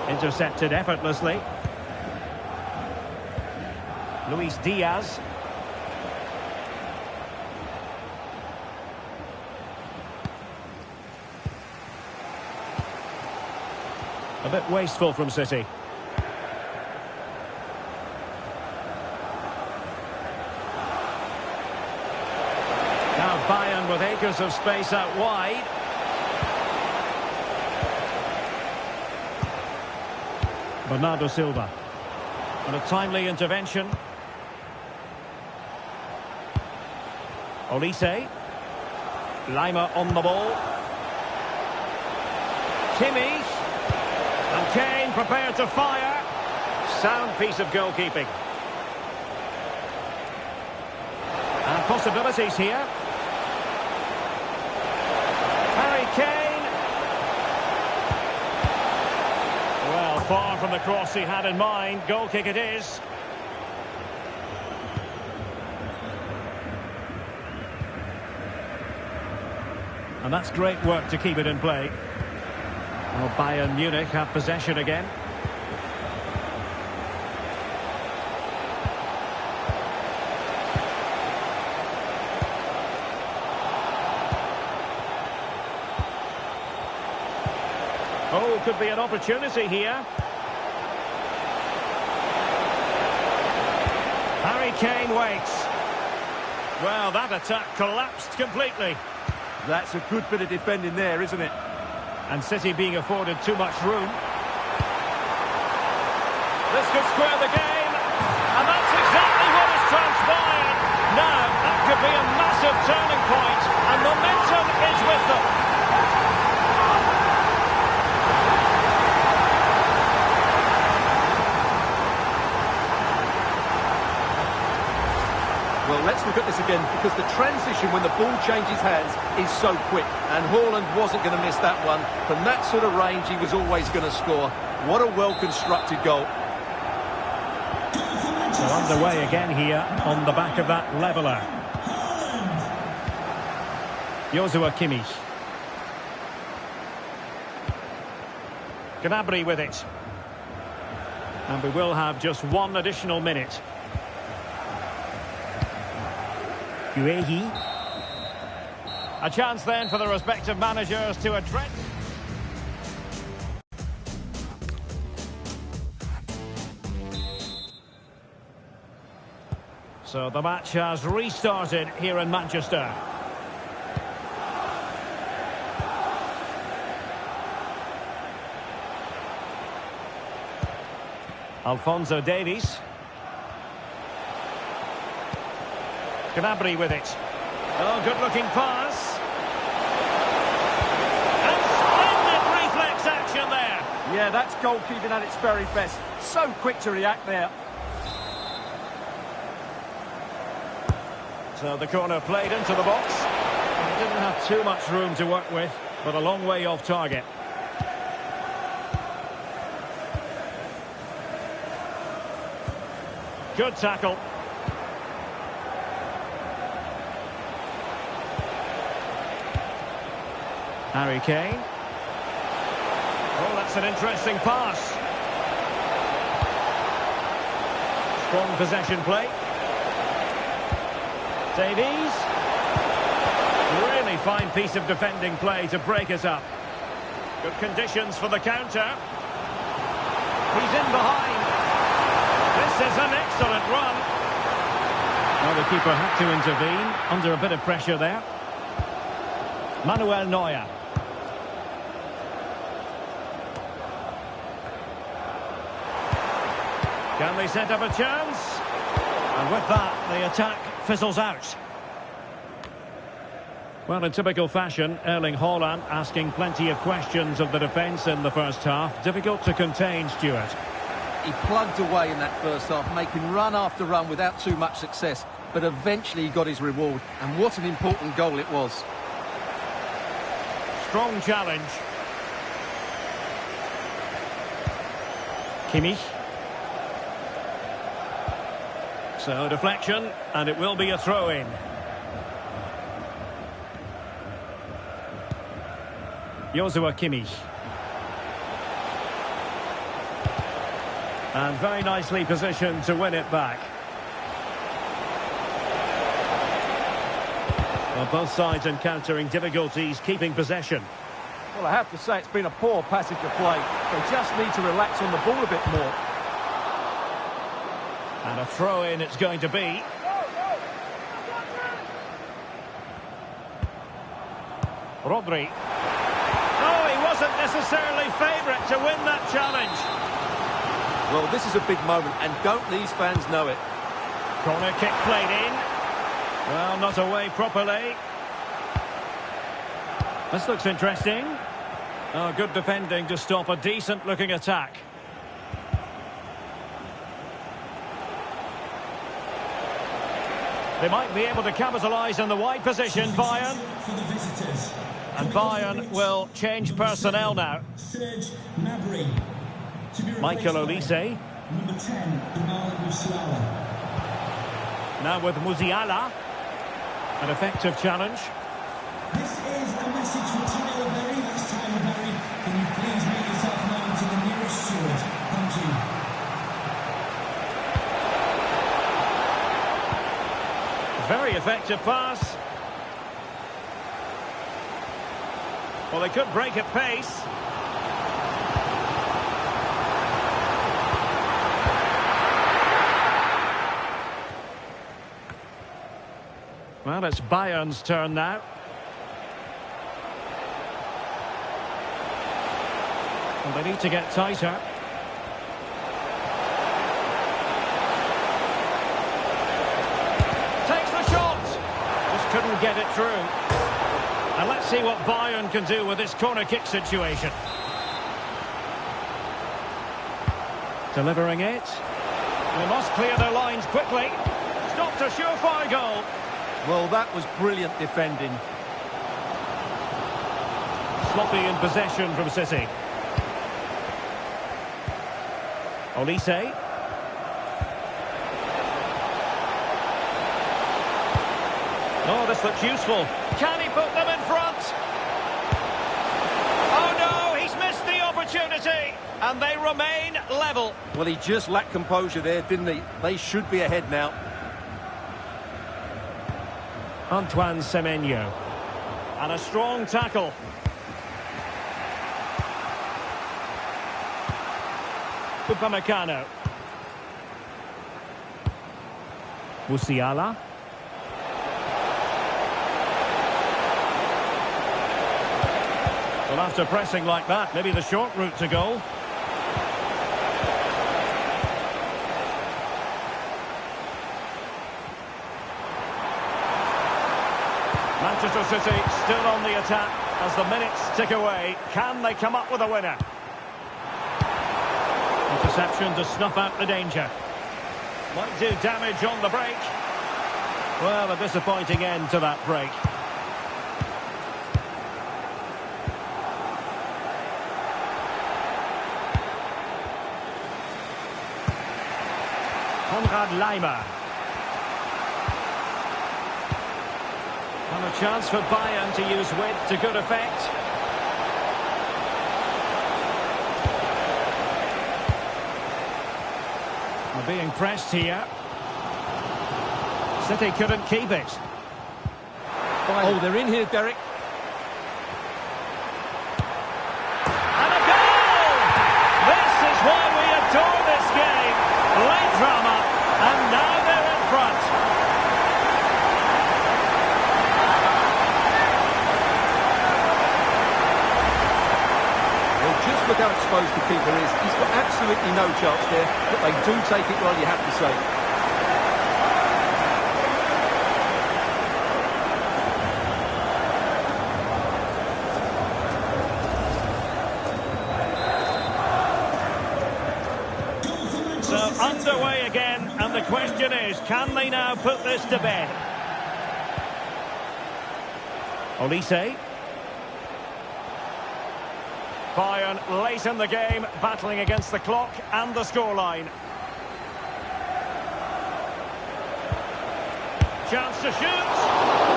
Intercepted effortlessly. Luis Diaz. A bit wasteful from City. Now Bayern with acres of space out wide. Bernardo Silva. And a timely intervention. Olise. Lima on the ball. Kimmich. And Kane prepared to fire. Sound piece of goalkeeping. And possibilities here. Harry Kane. Well, far from the cross he had in mind. Goal kick it is. And that's great work to keep it in play. Well, Bayern Munich have possession again. Oh, could be an opportunity here. Harry Kane waits. Well, that attack collapsed completely. That's a good bit of defending there, isn't it? And City being afforded too much room. This could square the game. And that's exactly what has transpired. Now, that could be a massive turning point. And momentum is with them. Well, let's look at this again, because the transition when the ball changes hands is so quick. And Haaland wasn't going to miss that one. From that sort of range, he was always going to score. What a well-constructed goal. So underway again here on the back of that leveller. Joshua Kimmich. Gnabry with it. And we will have just one additional minute. Guehi. A chance then for the respective managers to address. So the match has restarted here in Manchester. Alphonso Davies. Gnabry with it. Oh, good-looking pass. And splendid reflex action there. Yeah, that's goalkeeping at its very best. So quick to react there. So the corner played into the box. He didn't have too much room to work with, but a long way off target. Good tackle. Harry Kane. Oh, that's an interesting pass. Strong possession play. Davies. Really fine piece of defending play to break us up. Good conditions for the counter. He's in behind. This is an excellent run. Well, the keeper had to intervene under a bit of pressure there. Manuel Neuer. Can they set up a chance? And with that, the attack fizzles out. Well, in typical fashion, Erling Haaland asking plenty of questions of the defence in the first half. Difficult to contain, Stuart. He plugged away in that first half, making run after run without too much success. But eventually he got his reward. And what an important goal it was. Strong challenge. Kimmich. So deflection, and it will be a throw-in. Joshua Kimmich. And very nicely positioned to win it back. Well, both sides encountering difficulties keeping possession. Well, I have to say it's been a poor passage of play. They just need to relax on the ball a bit more. And a throw-in it's going to be. Rodri. Oh, he wasn't necessarily favourite to win that challenge. Well, this is a big moment, and don't these fans know it? Corner kick played in. Well, not away properly. This looks interesting. Oh, good defending to stop a decent-looking attack. They might be able to capitalise in the wide position, Bayern. And Bayern will change personnel now. Michael Olise. Number 10, Musiala. Now with Musiala. An effective challenge. This is a message from Tyler Berry. That's Tyler Berry. Can you please make yourself known to the nearest steward? Thank you. Very effective pass. Well, they could break at pace. Well, it's Bayern's turn now. Well, they need to get tighter. Takes the shot. Just couldn't get it through. And let's see what Bayern can do with this corner kick situation. Delivering it. They must clear their lines quickly. Stopped a surefire goal. Well, that was brilliant defending. Sloppy in possession from City. Olise. Oh, this looks useful. Can he put them in front? Oh no, he's missed the opportunity. And they remain level. Well, he just lacked composure there, didn't he? They should be ahead now. Antoine Semenyo. And a strong tackle. Upamecano. Musiala. Well, after pressing like that, maybe the short route to goal. Manchester City still on the attack as the minutes tick away. Can they come up with a winner? Interception to snuff out the danger. Might do damage on the break. Well, a disappointing end to that break. Konrad Laimer. And a chance for Bayern to use width to good effect. They're being pressed here. City couldn't keep it. Oh, they're in here, Derek. And a goal! This is why we adore this game. Late drama, and now they're in front. Well, just look how exposed the keeper is. He's got absolutely no chance there, but they do take it well, you have to say. Goal for is, can they now put this to bed? Olise. Bayern late in the game, battling against the clock and the scoreline. Chance to shoot.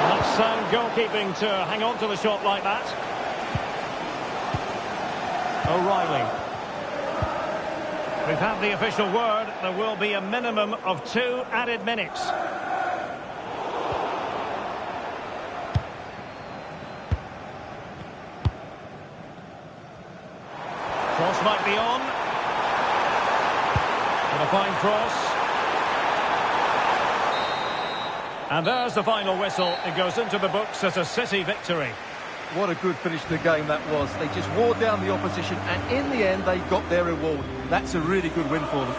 That's sound goalkeeping to hang on to the shot like that. O'Reilly. We've had the official word. There will be a minimum of 2 added minutes. Cross might be on. And a fine cross. And there's the final whistle. It goes into the books as a City victory. What a good finish to the game that was. They just wore down the opposition, and in the end, they got their reward. That's a really good win for them.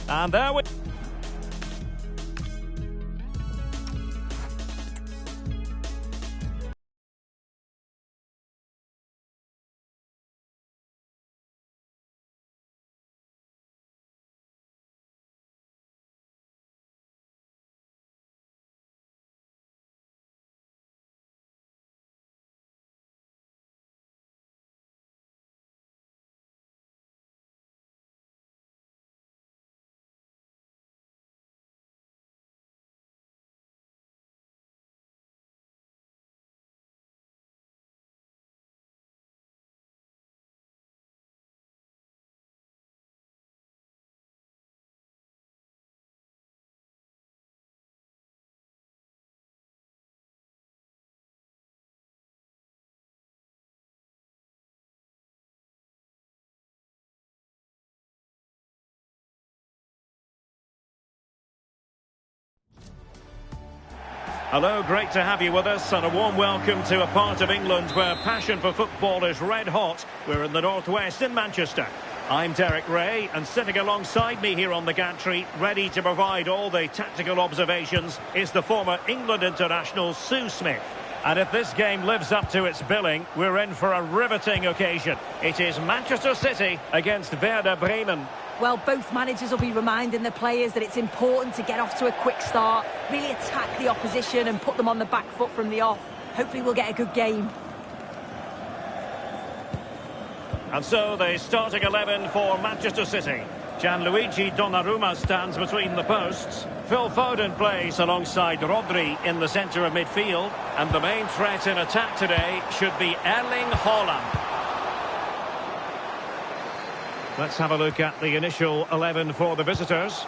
And there we... Hello, great to have you with us, and a warm welcome to a part of England where passion for football is red hot. We're in the northwest in Manchester. I'm Derek Ray, and sitting alongside me here on the gantry, ready to provide all the tactical observations, is the former England international Sue Smith. And if this game lives up to its billing, we're in for a riveting occasion. It is Manchester City against Werder Bremen. Well, both managers will be reminding the players that it's important to get off to a quick start, really attack the opposition and put them on the back foot from the off. Hopefully we'll get a good game. And so the starting 11 for Manchester City. Gianluigi Donnarumma stands between the posts. Phil Foden plays alongside Rodri in the centre of midfield. And the main threat in attack today should be Erling Haaland. Let's have a look at the initial 11 for the visitors.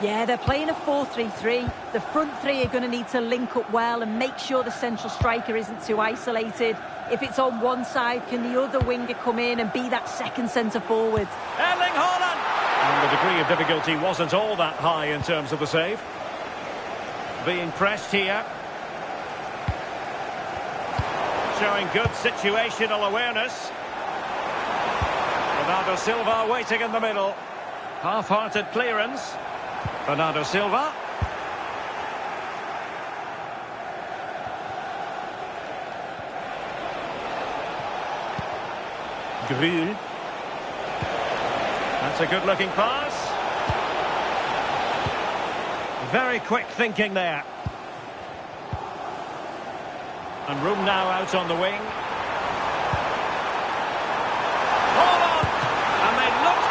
Yeah, they're playing a 4-3-3. The front three are going to need to link up well and make sure the central striker isn't too isolated. If it's on one side, can the other winger come in and be that second centre forward? Erling Haaland! And the degree of difficulty wasn't all that high in terms of the save. Being pressed here. Showing good situational awareness. Bernardo Silva waiting in the middle. Half-hearted clearance. Bernardo Silva. Grün. That's a good-looking pass. Very quick thinking there. And room now out on the wing.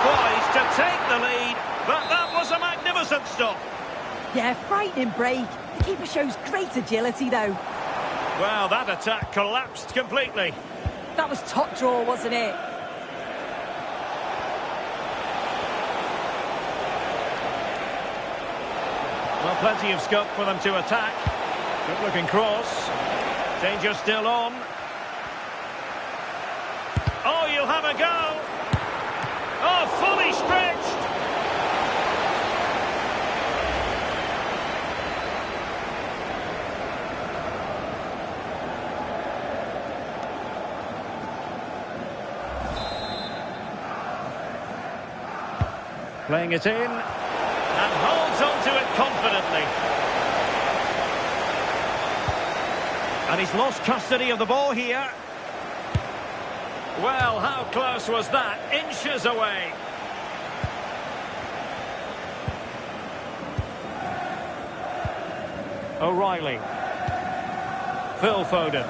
Poised to take the lead, but that was a magnificent stop. Yeah, frightening break. The keeper shows great agility, though. Well, that attack collapsed completely. That was top draw, wasn't it? Well, plenty of scope for them to attack. Good-looking cross. Danger still on. Oh, you'll have a go. Oh, fully stretched. Playing it in and holds on to it confidently. And he's lost custody of the ball here. Well, how close was that? Inches away. O'Reilly. Phil Foden.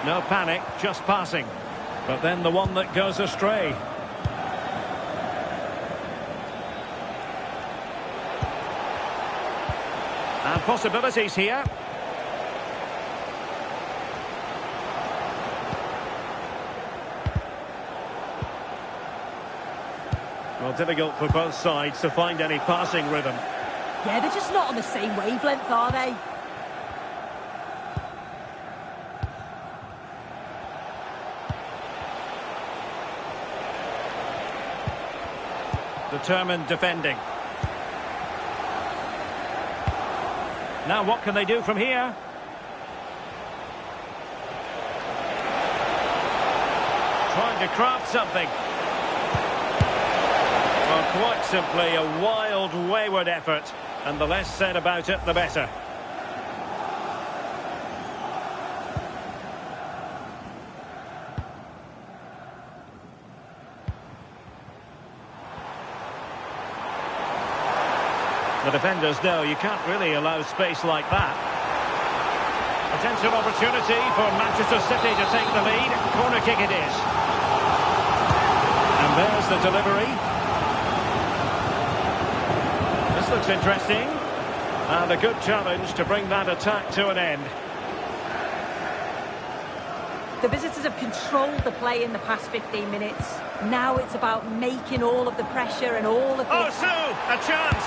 No panic, just passing. But then the one that goes astray. And possibilities here. Well, difficult for both sides to find any passing rhythm. Yeah, they're just not on the same wavelength, are they? Determined defending. Now what can they do from here? Trying to craft something. Well, quite simply a wild, wayward effort. And the less said about it, the better. The defenders know you can't really allow space like that. Potential opportunity for Manchester City to take the lead. Corner kick it is. And there's the delivery. This looks interesting. And a good challenge to bring that attack to an end. The visitors have controlled the play in the past 15 minutes. Now it's about making all of the pressure and all of the... Oh, a chance!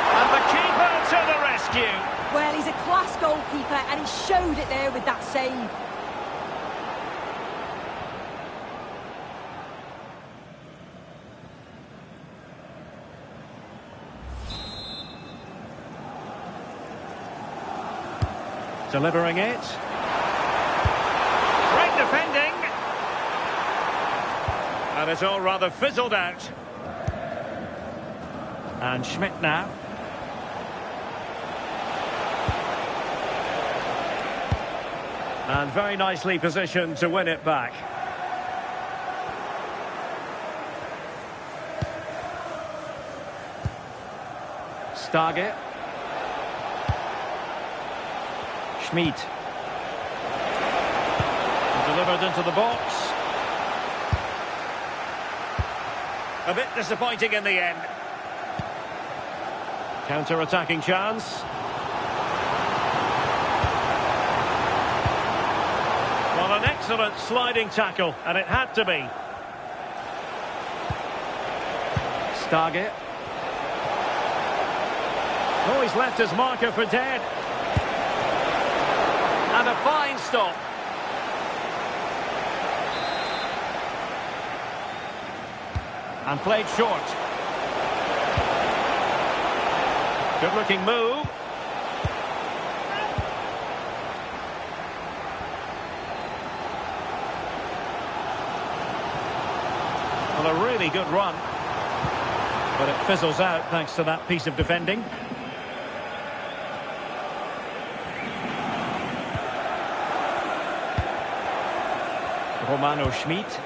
And the keeper to the rescue. Well, he's a class goalkeeper and he showed it there with that save. Delivering it. Great defending. And it's all rather fizzled out. And Schmidt now. And very nicely positioned to win it back. Stargate. Schmidt. Delivered into the box. A bit disappointing in the end. Counter-attacking chance. Well, an excellent sliding tackle, and it had to be. Stargate. Oh, he's left his marker for dead. And a fine stop. And played short. Good-looking move. Well, a really good run. But it fizzles out thanks to that piece of defending. Romano Schmidt.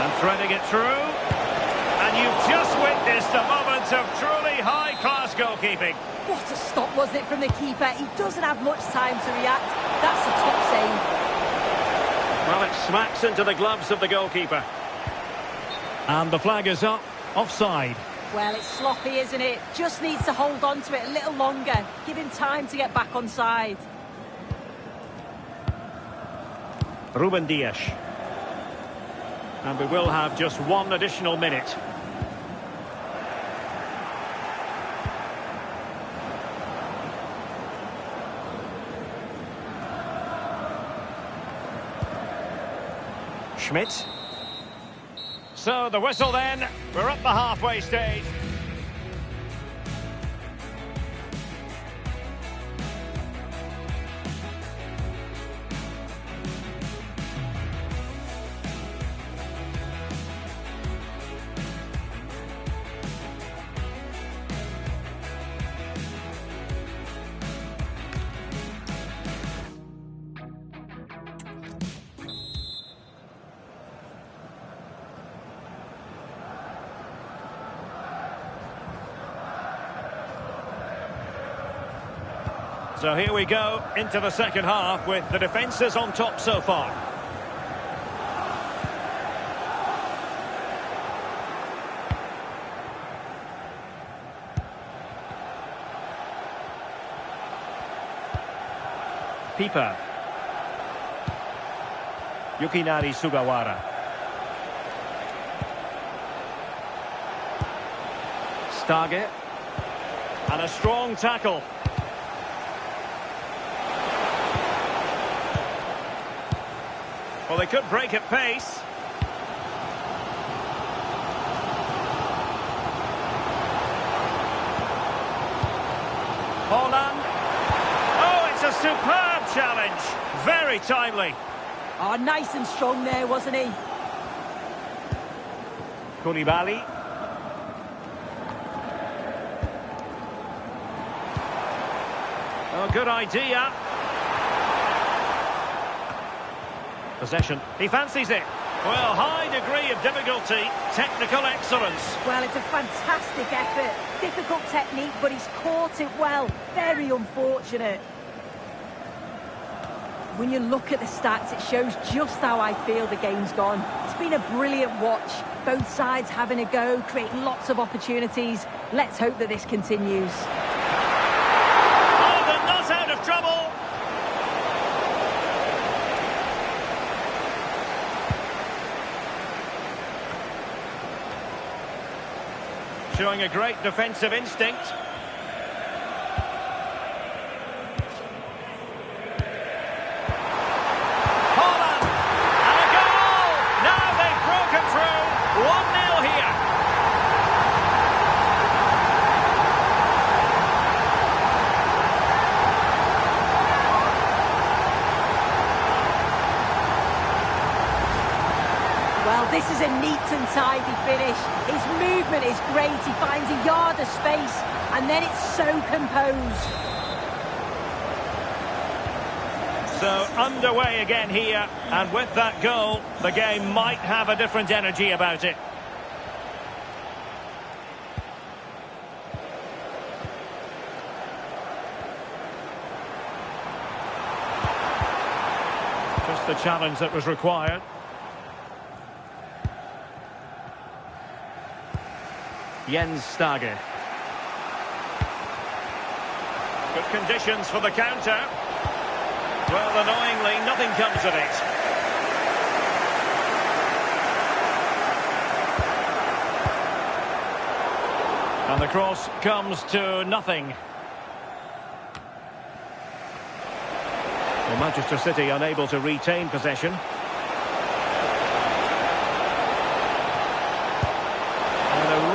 And threading it through. And you've just witnessed a moment of truly high-class goalkeeping. What a stop, wasn't it, from the keeper? He doesn't have much time to react. That's a top save. Well, it smacks into the gloves of the goalkeeper. And the flag is up. Offside. Well, it's sloppy, isn't it? Just needs to hold on to it a little longer. Give him time to get back on side. Ruben Dias. And we will have just one additional minute. Schmidt. So the whistle then. We're at the halfway stage. So here we go into the second half with the defences on top so far. Pipa. Yukinari Sugawara. Stage. And a strong tackle. Well, they could break at pace. Holland. Oh, it's a superb challenge. Very timely. Oh, nice and strong there, wasn't he? Koulibaly. Oh, good idea. Possession. He fancies it. Well, high degree of difficulty. Technical excellence. Well, it's a fantastic effort. Difficult technique, but he's caught it well. Very unfortunate. When you look at the stats, it shows just how I feel the game's gone. It's been a brilliant watch. Both sides having a go, creating lots of opportunities. Let's hope that this continues. Oh, they're not out of trouble. Showing a great defensive instinct. Well, this is a neat and tidy finish. His movement is great. He finds a yard of space, and then it's so composed. So, underway again here, and with that goal, the game might have a different energy about it. Just the challenge that was required. Jens Stage. Good conditions for the counter. Well, annoyingly, nothing comes of it. And the cross comes to nothing. Well, Manchester City unable to retain possession.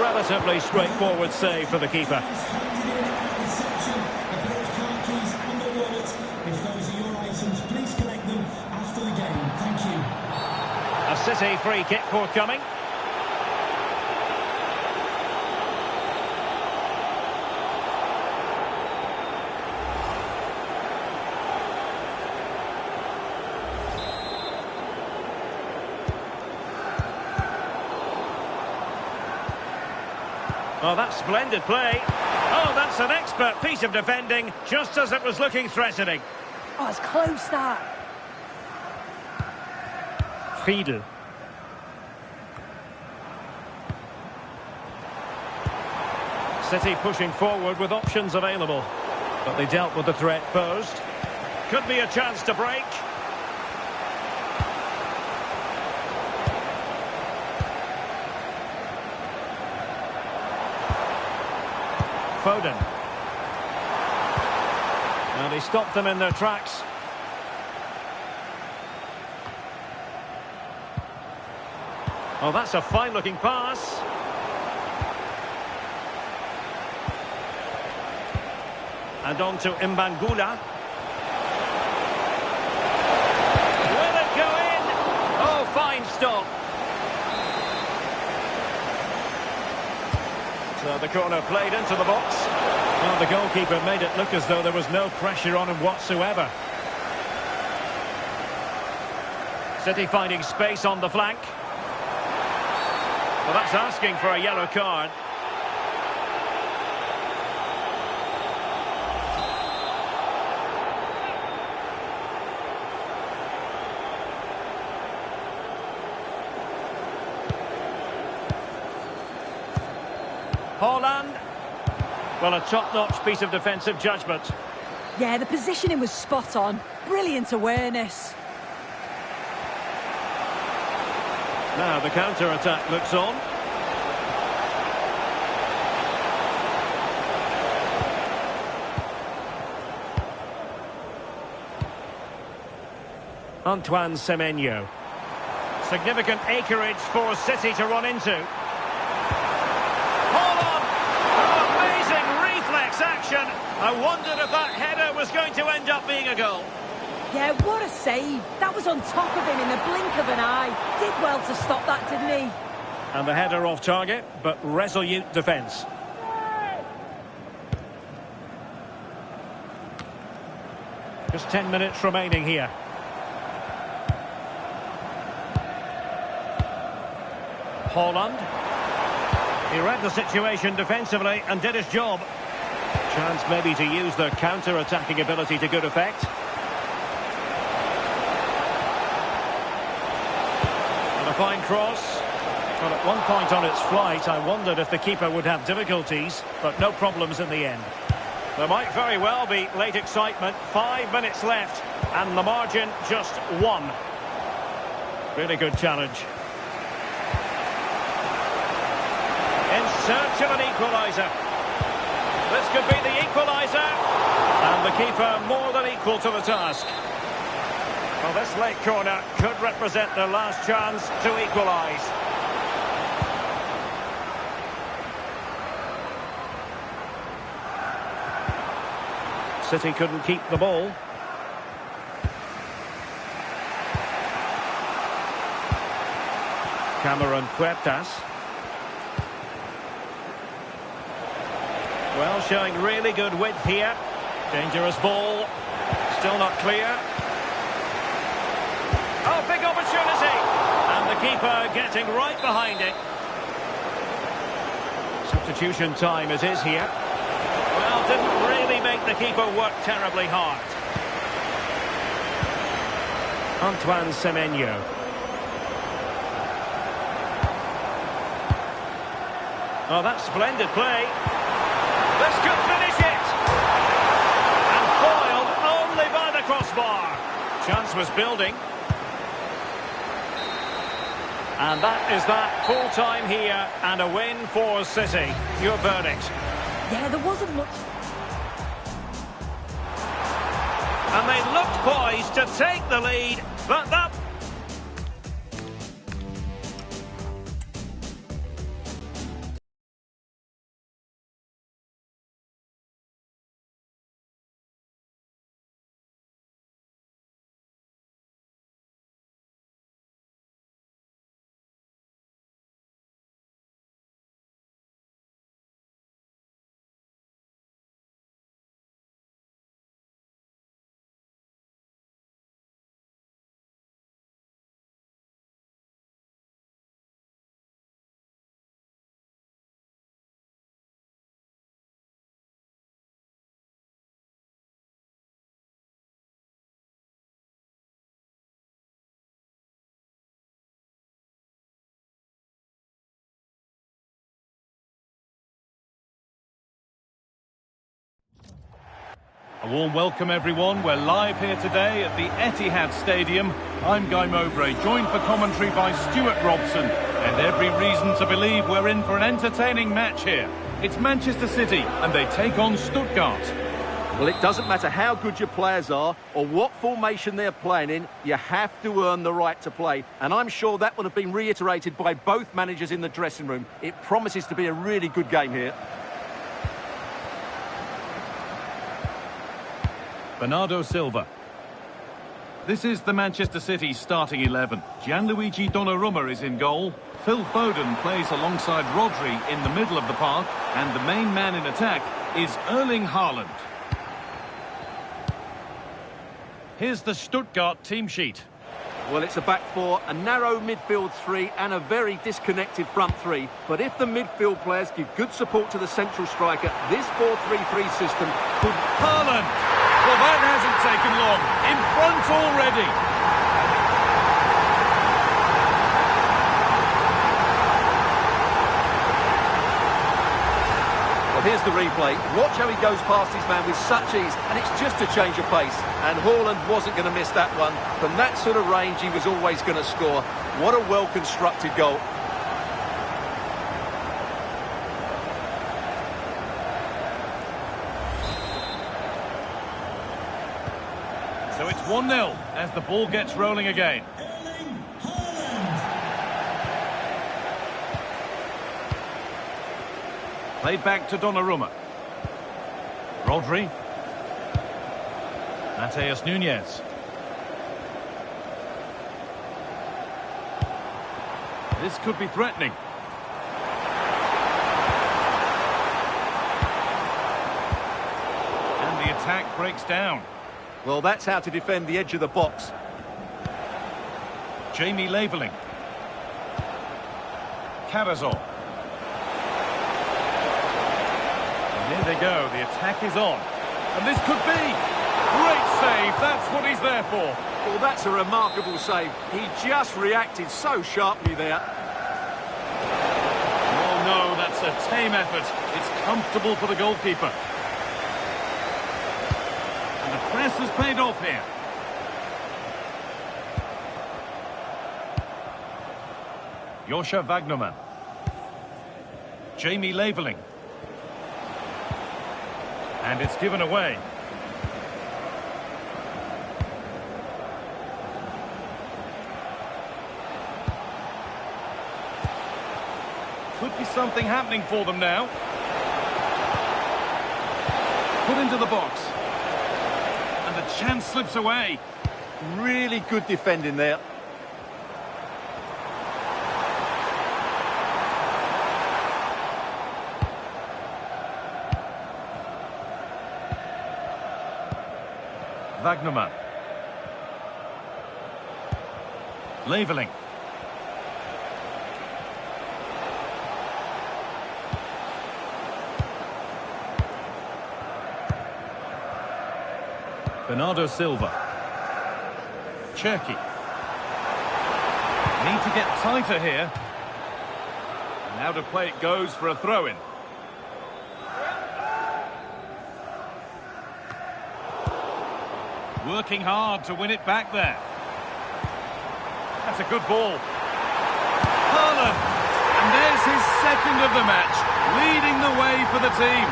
Relatively straightforward save for the keeper. A City free kick forthcoming. Oh, that's splendid play. Oh, that's an expert piece of defending, just as it was looking threatening. Oh, it's close, that. Fiedel. City pushing forward with options available. But they dealt with the threat posed. Could be a chance to break. Foden. And he stopped them in their tracks. Oh, that's a fine-looking pass. And on to Mbangula. Will it go in? Oh, fine stop. So the corner played into the box. Well, the goalkeeper made it look as though there was no pressure on him whatsoever. City finding space on the flank. Well, that's asking for a yellow card. Haaland. Well, a top-notch piece of defensive judgment. Yeah, the positioning was spot on. Brilliant awareness. Now the counter-attack looks on. Antoine Semenyo. Significant acreage for City to run into. Haaland! Oh, amazing reflex action. I wondered if that header was going to end up being a goal. Yeah, what a save. That was on top of him in the blink of an eye. Did well to stop that, didn't he? And the header off target, but resolute defence. Just 10 minutes remaining here. Haaland. He read the situation defensively and did his job. Chance maybe to use the counter-attacking ability to good effect. And a fine cross. Well, at one point on its flight, I wondered if the keeper would have difficulties, but no problems in the end. There might very well be late excitement. 5 minutes left, and the margin just 1. Really good challenge. In search of an equaliser. This could be the equaliser. And the keeper more than equal to the task. Well, this late corner could represent their last chance to equalise. City couldn't keep the ball. Cameron Puertas. Well, showing really good width here. Dangerous ball. Still not clear. Oh, big opportunity. And the keeper getting right behind it. Substitution time it is here. Well, didn't really make the keeper work terribly hard. Antoine Semenyo. Oh, that's splendid play. This could finish it. And foiled only by the crossbar. Chance was building. And that is that. Full time here and a win for City. Your verdict? Yeah, there wasn't much. And they looked poised to take the lead, but that... A warm welcome, everyone. We're live here today at the Etihad Stadium. I'm Guy Mowbray, joined for commentary by Stuart Robson. And every reason to believe we're in for an entertaining match here. It's Manchester City, and they take on Stuttgart. Well, it doesn't matter how good your players are or what formation they're playing in, you have to earn the right to play. And I'm sure that would have been reiterated by both managers in the dressing room. It promises to be a really good game here. Bernardo Silva. This is the Manchester City starting 11. Gianluigi Donnarumma is in goal. Phil Foden plays alongside Rodri in the middle of the park. And the main man in attack is Erling Haaland. Here's the Stuttgart team sheet. Well, it's a back four, a narrow midfield three and a very disconnected front three. But if the midfield players give good support to the central striker, this 4-3-3 system could... Haaland! Well, that hasn't taken long. In front already. the replay. Watch how he goes past his man with such ease, and it's just a change of pace. And Haaland wasn't going to miss that one. From that sort of range, he was always going to score. What a well-constructed goal. So it's 1-0 as the ball gets rolling again. Played back to Donnarumma. Rodri. Mateus Nunes. This could be threatening. And the attack breaks down. Well, that's how to defend the edge of the box. Jamie Laveling. Carrazor. Here they go, the attack is on. And this could be! Great save, that's what he's there for. Well, that's a remarkable save. He just reacted so sharply there. Oh no, that's a tame effort. It's comfortable for the goalkeeper. And the press has paid off here. Joshua Wagnerman. Jamie Laveling. And it's given away. Could be something happening for them now. Put into the box. And the chance slips away. Really good defending there. Wagnerman. Laveling. Bernardo Silva. Cherki. Need to get tighter here. And out of play it goes for a throw-in. Working hard to win it back there. That's a good ball. Haaland. And there's his second of the match, leading the way for the team.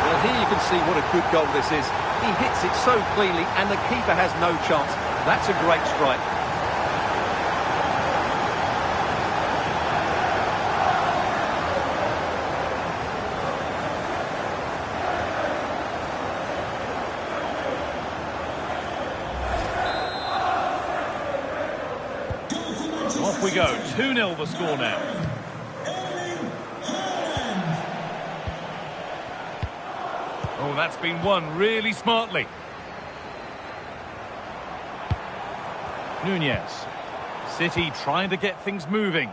Well, here you can see what a good goal this is. He hits it so cleanly and the keeper has no chance. That's a great strike. Off we go, 2-0 the score now. Oh, that's been won really smartly. Nunez. City trying to get things moving.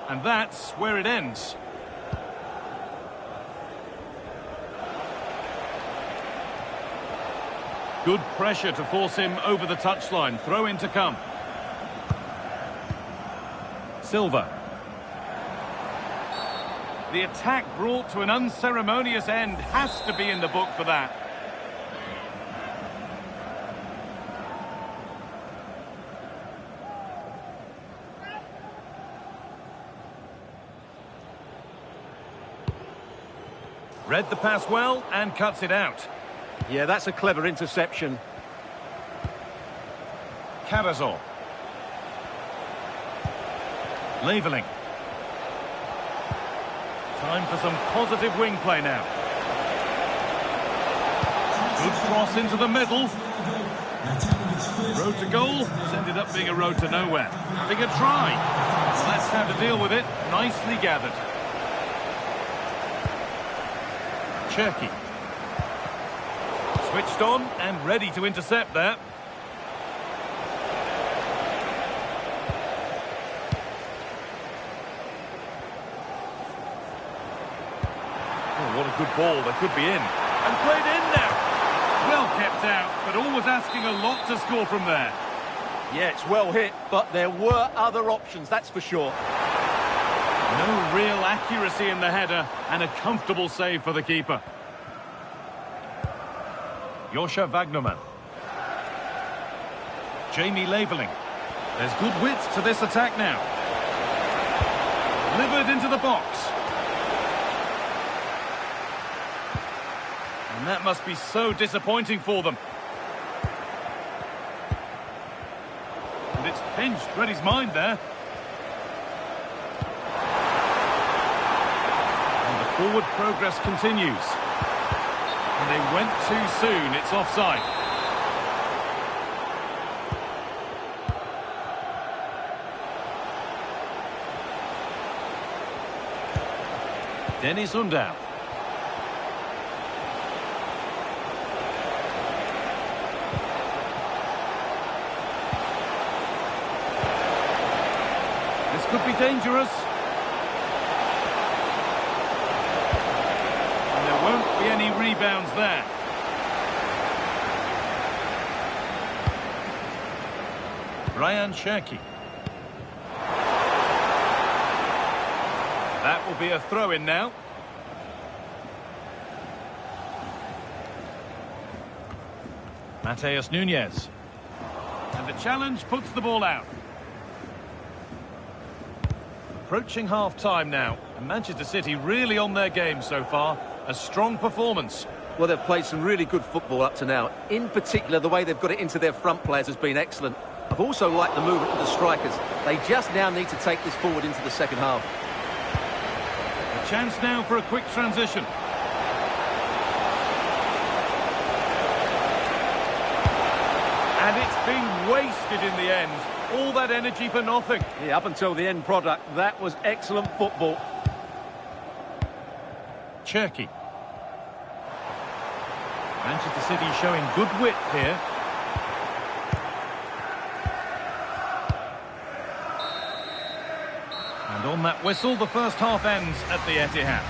And that's where it ends. Good pressure to force him over the touchline. Throw in to come. Silva. The attack brought to an unceremonious end has to be in the book for that. Read the pass well and cuts it out. Yeah, that's a clever interception. Carrazor. Laveling. Time for some positive wing play now. Good cross into the middle. Road to goal has ended up being a road to nowhere. Bigger try. That's how to deal with it. Nicely gathered. Cherki. Switched on and ready to intercept there. Oh, what a good ball. They could be in. And played in now. Well kept out, but always asking a lot to score from there. Yeah, it's well hit, but there were other options, that's for sure. No real accuracy in the header, and a comfortable save for the keeper. Joshua Wagnerman. Jamie Laveling. There's good width to this attack now. Delivered into the box. And that must be so disappointing for them. And it's pinched Reddy's mind there. And the forward progress continues. And they went too soon, it's offside. Dennis Undav. This could be dangerous. And there won't be any rebounds there. Ryan Cherki. That will be a throw-in now. Mateus Nunes. And the challenge puts the ball out. Approaching half-time now. And Manchester City really on their game so far. A strong performance. Well, they've played some really good football up to now. In particular, the way they've got it into their front players has been excellent. I've also liked the movement of the strikers. They just now need to take this forward into the second half. A chance now for a quick transition. And it's been wasted in the end. All that energy for nothing. Yeah, up until the end product, that was excellent football. Cherki. Manchester City showing good width here. And on that whistle, the first half ends at the Etihad.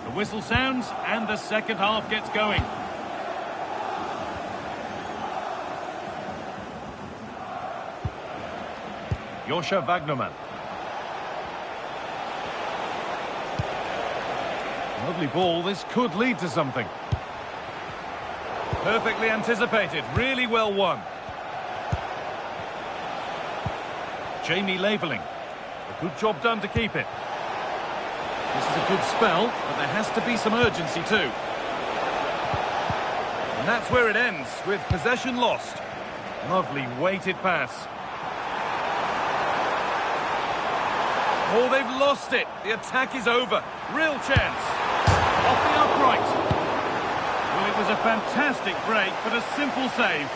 The whistle sounds and the second half gets going. Joshua Wagnerman. Lovely ball, this could lead to something. Perfectly anticipated, really well won. Jamie Laveling. A good job done to keep it. This is a good spell, but there has to be some urgency too. And that's where it ends, with possession lost. Lovely weighted pass. Oh, they've lost it. The attack is over. Real chance. Off the upright. Well, it was a fantastic break, but a simple save.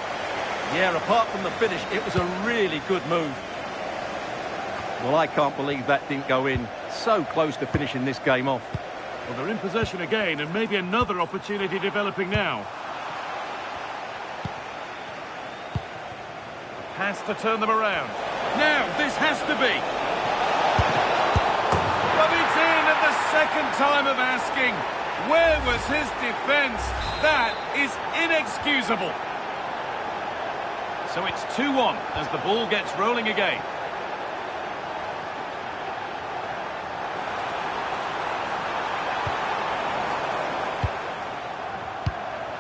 Yeah, apart from the finish, it was a really good move. Well, I can't believe that didn't go in. So close to finishing this game off. Well, they're in possession again, and maybe another opportunity developing now. A pass to turn them around. Now, this has to be. But it's in at the second time of asking. Where was his defence? That is inexcusable. So it's 2-1 as the ball gets rolling again.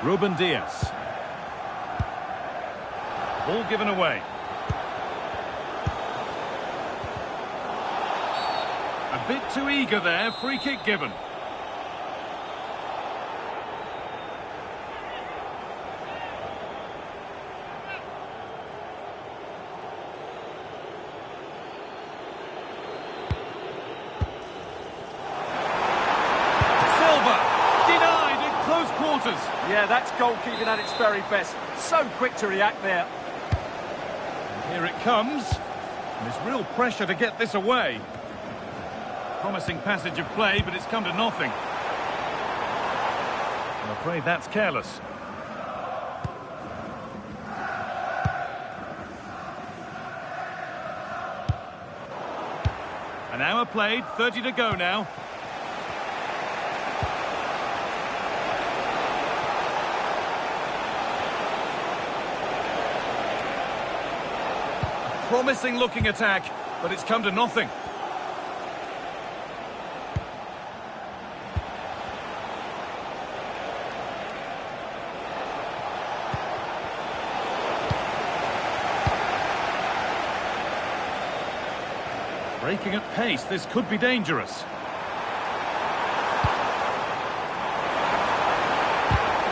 Ruben Diaz. Ball given away. A bit too eager there, free kick given. Yeah, that's goalkeeping at its very best. So quick to react there. And here it comes. There's real pressure to get this away. Promising passage of play, but it's come to nothing. I'm afraid that's careless. An hour played, 30 to go now. promising looking attack, but it's come to nothing. Breaking at pace, this could be dangerous.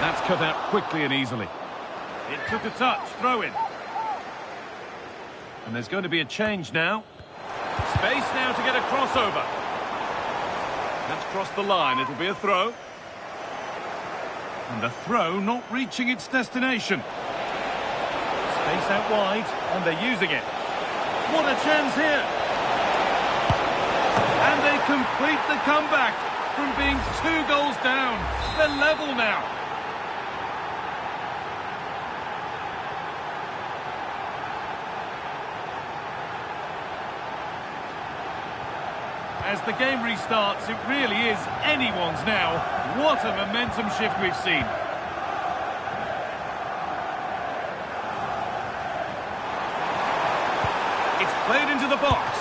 That's cut out quickly and easily. It took a touch, throw in. And there's going to be a change now. Space now to get a crossover. That's crossed the line, it'll be a throw. And the throw not reaching its destination. Space out wide, and they're using it. What a chance here! And they complete the comeback from being 2 goals down. They're level now. As the game restarts, it really is anyone's now. What a momentum shift we've seen. It's played into the box.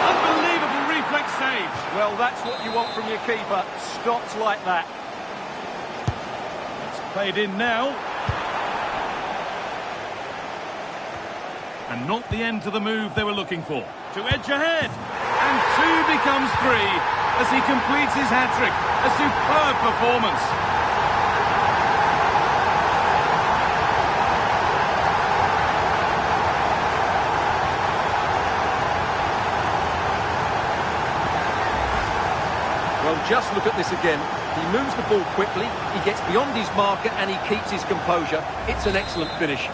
Unbelievable reflex save. Well, that's what you want from your keeper. Stops like that. It's played in now. And not the end to the move they were looking for. To edge ahead. And 2 becomes 3 as he completes his hat-trick. A superb performance. Well, just look at this again. He moves the ball quickly, he gets beyond his marker and he keeps his composure. It's an excellent finish.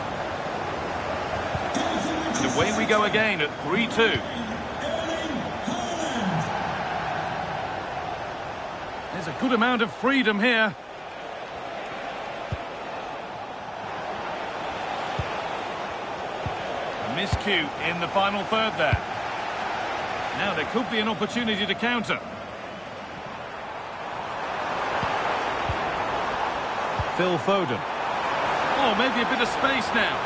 And away we go again at 3-2. There's a good amount of freedom here. A miscue in the final third there. Now there could be an opportunity to counter. Phil Foden. Oh, maybe a bit of space now.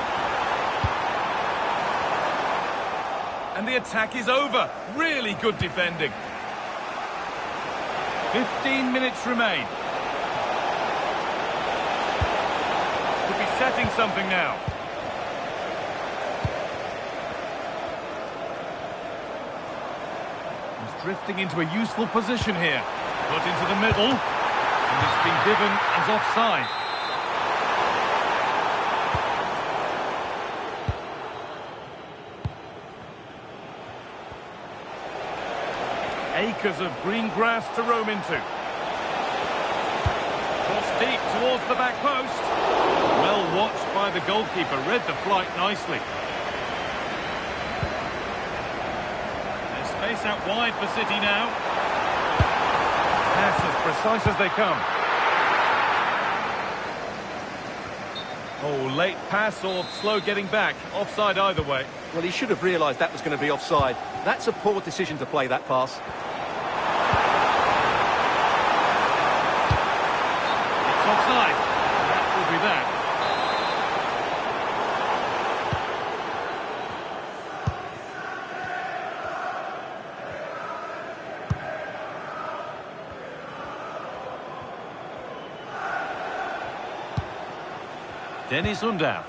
And the attack is over. Really good defending. 15 minutes remain. Could be setting something now. He's drifting into a useful position here. Put into the middle. And it's been given as offside. Acres of green grass to roam into. Cross deep towards the back post. Well watched by the goalkeeper, read the flight nicely. There's space out wide for City now. Pass as precise as they come. Oh, late pass or slow getting back. Offside either way. Well, he should have realised that was going to be offside. That's a poor decision to play that pass. Offside. That will be that. Dennis Undav.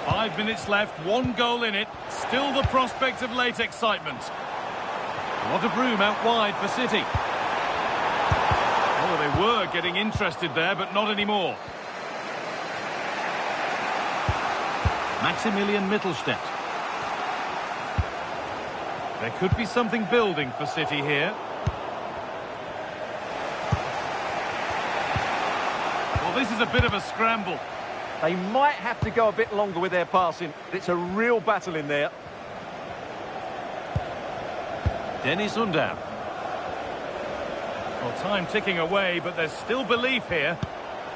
5 minutes left, 1 goal in it. Still the prospect of late excitement. A lot of room out wide for City. Oh, they were getting interested there, but not anymore. Maximilian Mittelstädt. There could be something building for City here. Well, this is a bit of a scramble. They might have to go a bit longer with their passing. It's a real battle in there. Dennis Undav. Well, time ticking away, but there's still belief here.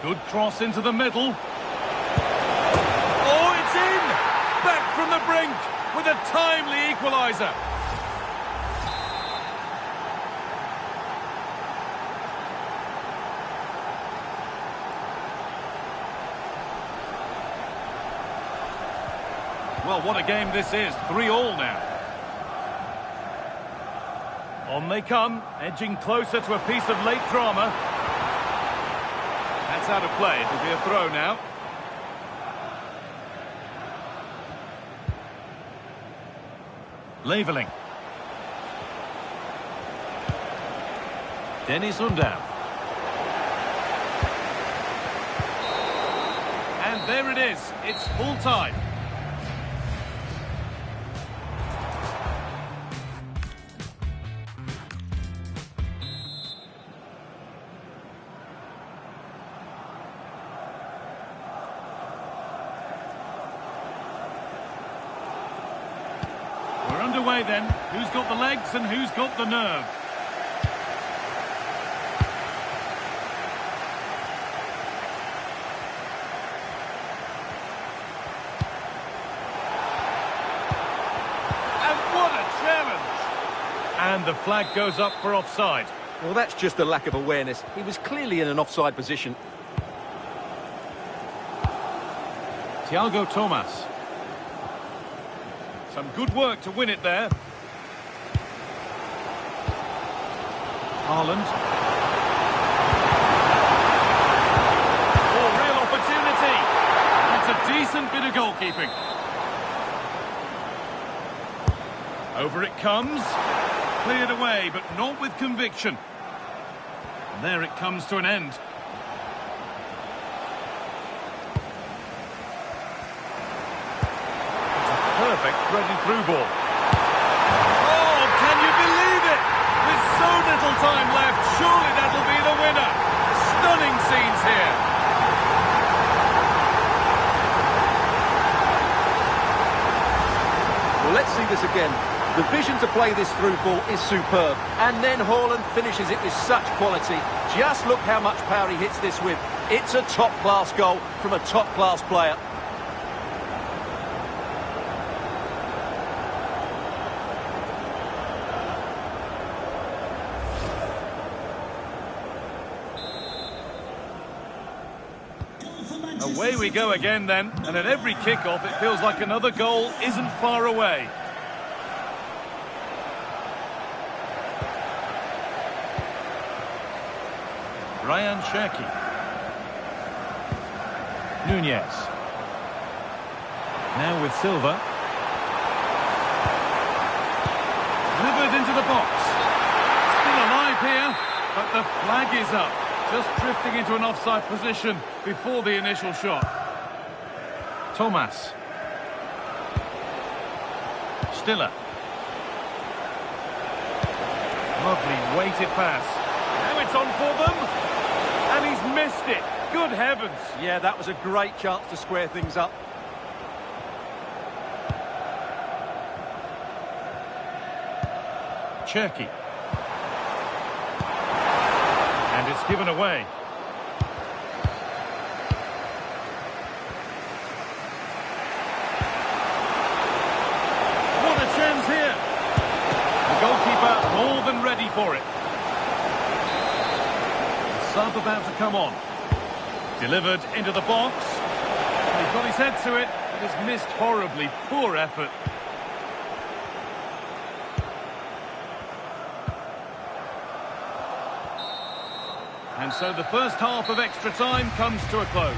Good cross into the middle. Oh, it's in! Back from the brink with a timely equaliser. Well, what a game this is. 3-3 now. On they come, edging closer to a piece of late drama. That's out of play. It'll be a throw now. Leveling. Dennis Undav. And there it is. It's full time. We're underway then. Who's got the legs and who's got the nerve? And the flag goes up for offside. Well, that's just a lack of awareness. He was clearly in an offside position. Thiago Thomas. Some good work to win it there. Haaland. Oh, real opportunity. That's a decent bit of goalkeeping. Over it comes. Cleared away, but not with conviction. And there it comes to an end. It's a perfect threaded-through ball. Oh, can you believe it? With so little time left, surely that'll be the winner. Stunning scenes here. Well, let's see this again. The vision to play this through ball is superb. And then Haaland finishes it with such quality. Just look how much power he hits this with. It's a top-class goal from a top-class player. Away we go again then. And at every kick-off, it feels like another goal isn't far away. Ryan Cherki. Nunez. Now with Silva. Delivered into the box. Still alive here, but the flag is up. Just drifting into an offside position before the initial shot. Thomas. Stiller. Lovely weighted pass. Now it's on for them. And he's missed it. Good heavens. Yeah, that was a great chance to square things up. Cherki. And it's given away. What a chance here. The goalkeeper more than ready for it. Sub about to come on. Delivered into the box. He's got his head to it, but has missed horribly. Poor effort. And so the first half of extra time comes to a close.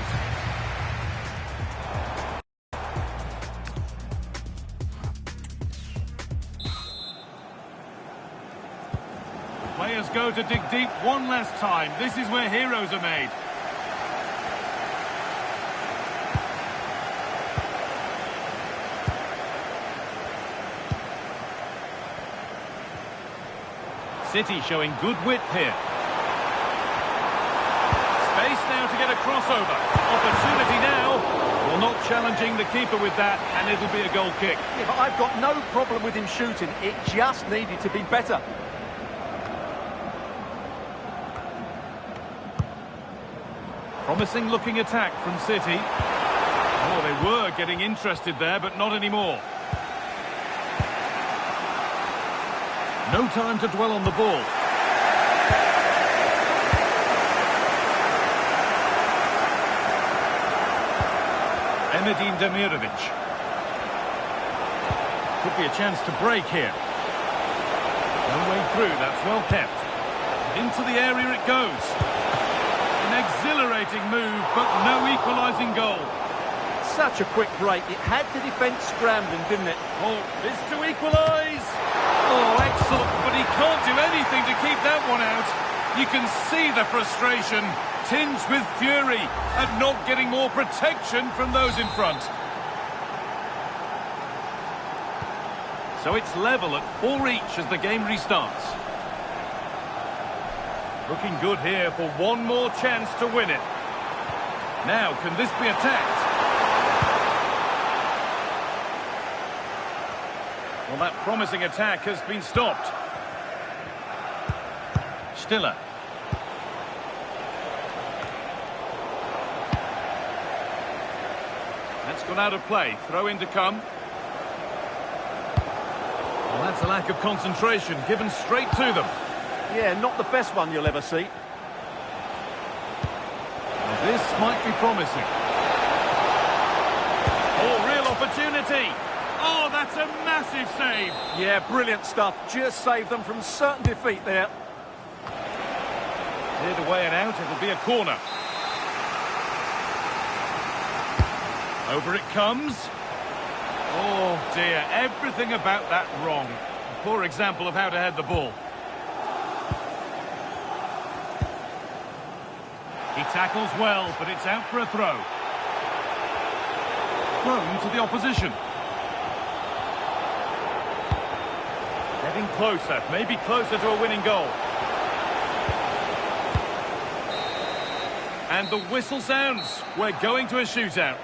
Players go to dig deep one last time. This is where heroes are made. City showing good width here. Space now to get a crossover. Opportunity now. Well, not challenging the keeper with that, and it'll be a goal kick. Yeah, but I've got no problem with him shooting. It just needed to be better. Promising looking attack from City. Oh, they were getting interested there, but not anymore. No time to dwell on the ball. Emedin Demirovic. Could be a chance to break here. No way through, that's well kept. Into the area it goes. An exhilarating move, but no equalising goal. Such a quick break. It had the defence scrambling, didn't it? Oh, this to equalise. Oh, excellent, but he can't do anything to keep that one out. You can see the frustration, tinged with fury, at not getting more protection from those in front. So it's level at 4 each as the game restarts. Looking good here for one more chance to win it. Now, can this be attacked? Well, that promising attack has been stopped. Stiller. That's gone out of play. Throw in to come. Well, that's a lack of concentration, given straight to them. Yeah, not the best one you'll ever see. This might be promising. Oh, real opportunity. Oh, that's a massive save. Yeah, brilliant stuff. Just saved them from certain defeat there. Cleared away and out, it'll be a corner. Over it comes. Oh dear, everything about that wrong. A poor example of how to head the ball. He tackles well, but it's out for a throw. Thrown to the opposition. Getting closer, maybe closer to a winning goal. And the whistle sounds. We're going to a shootout.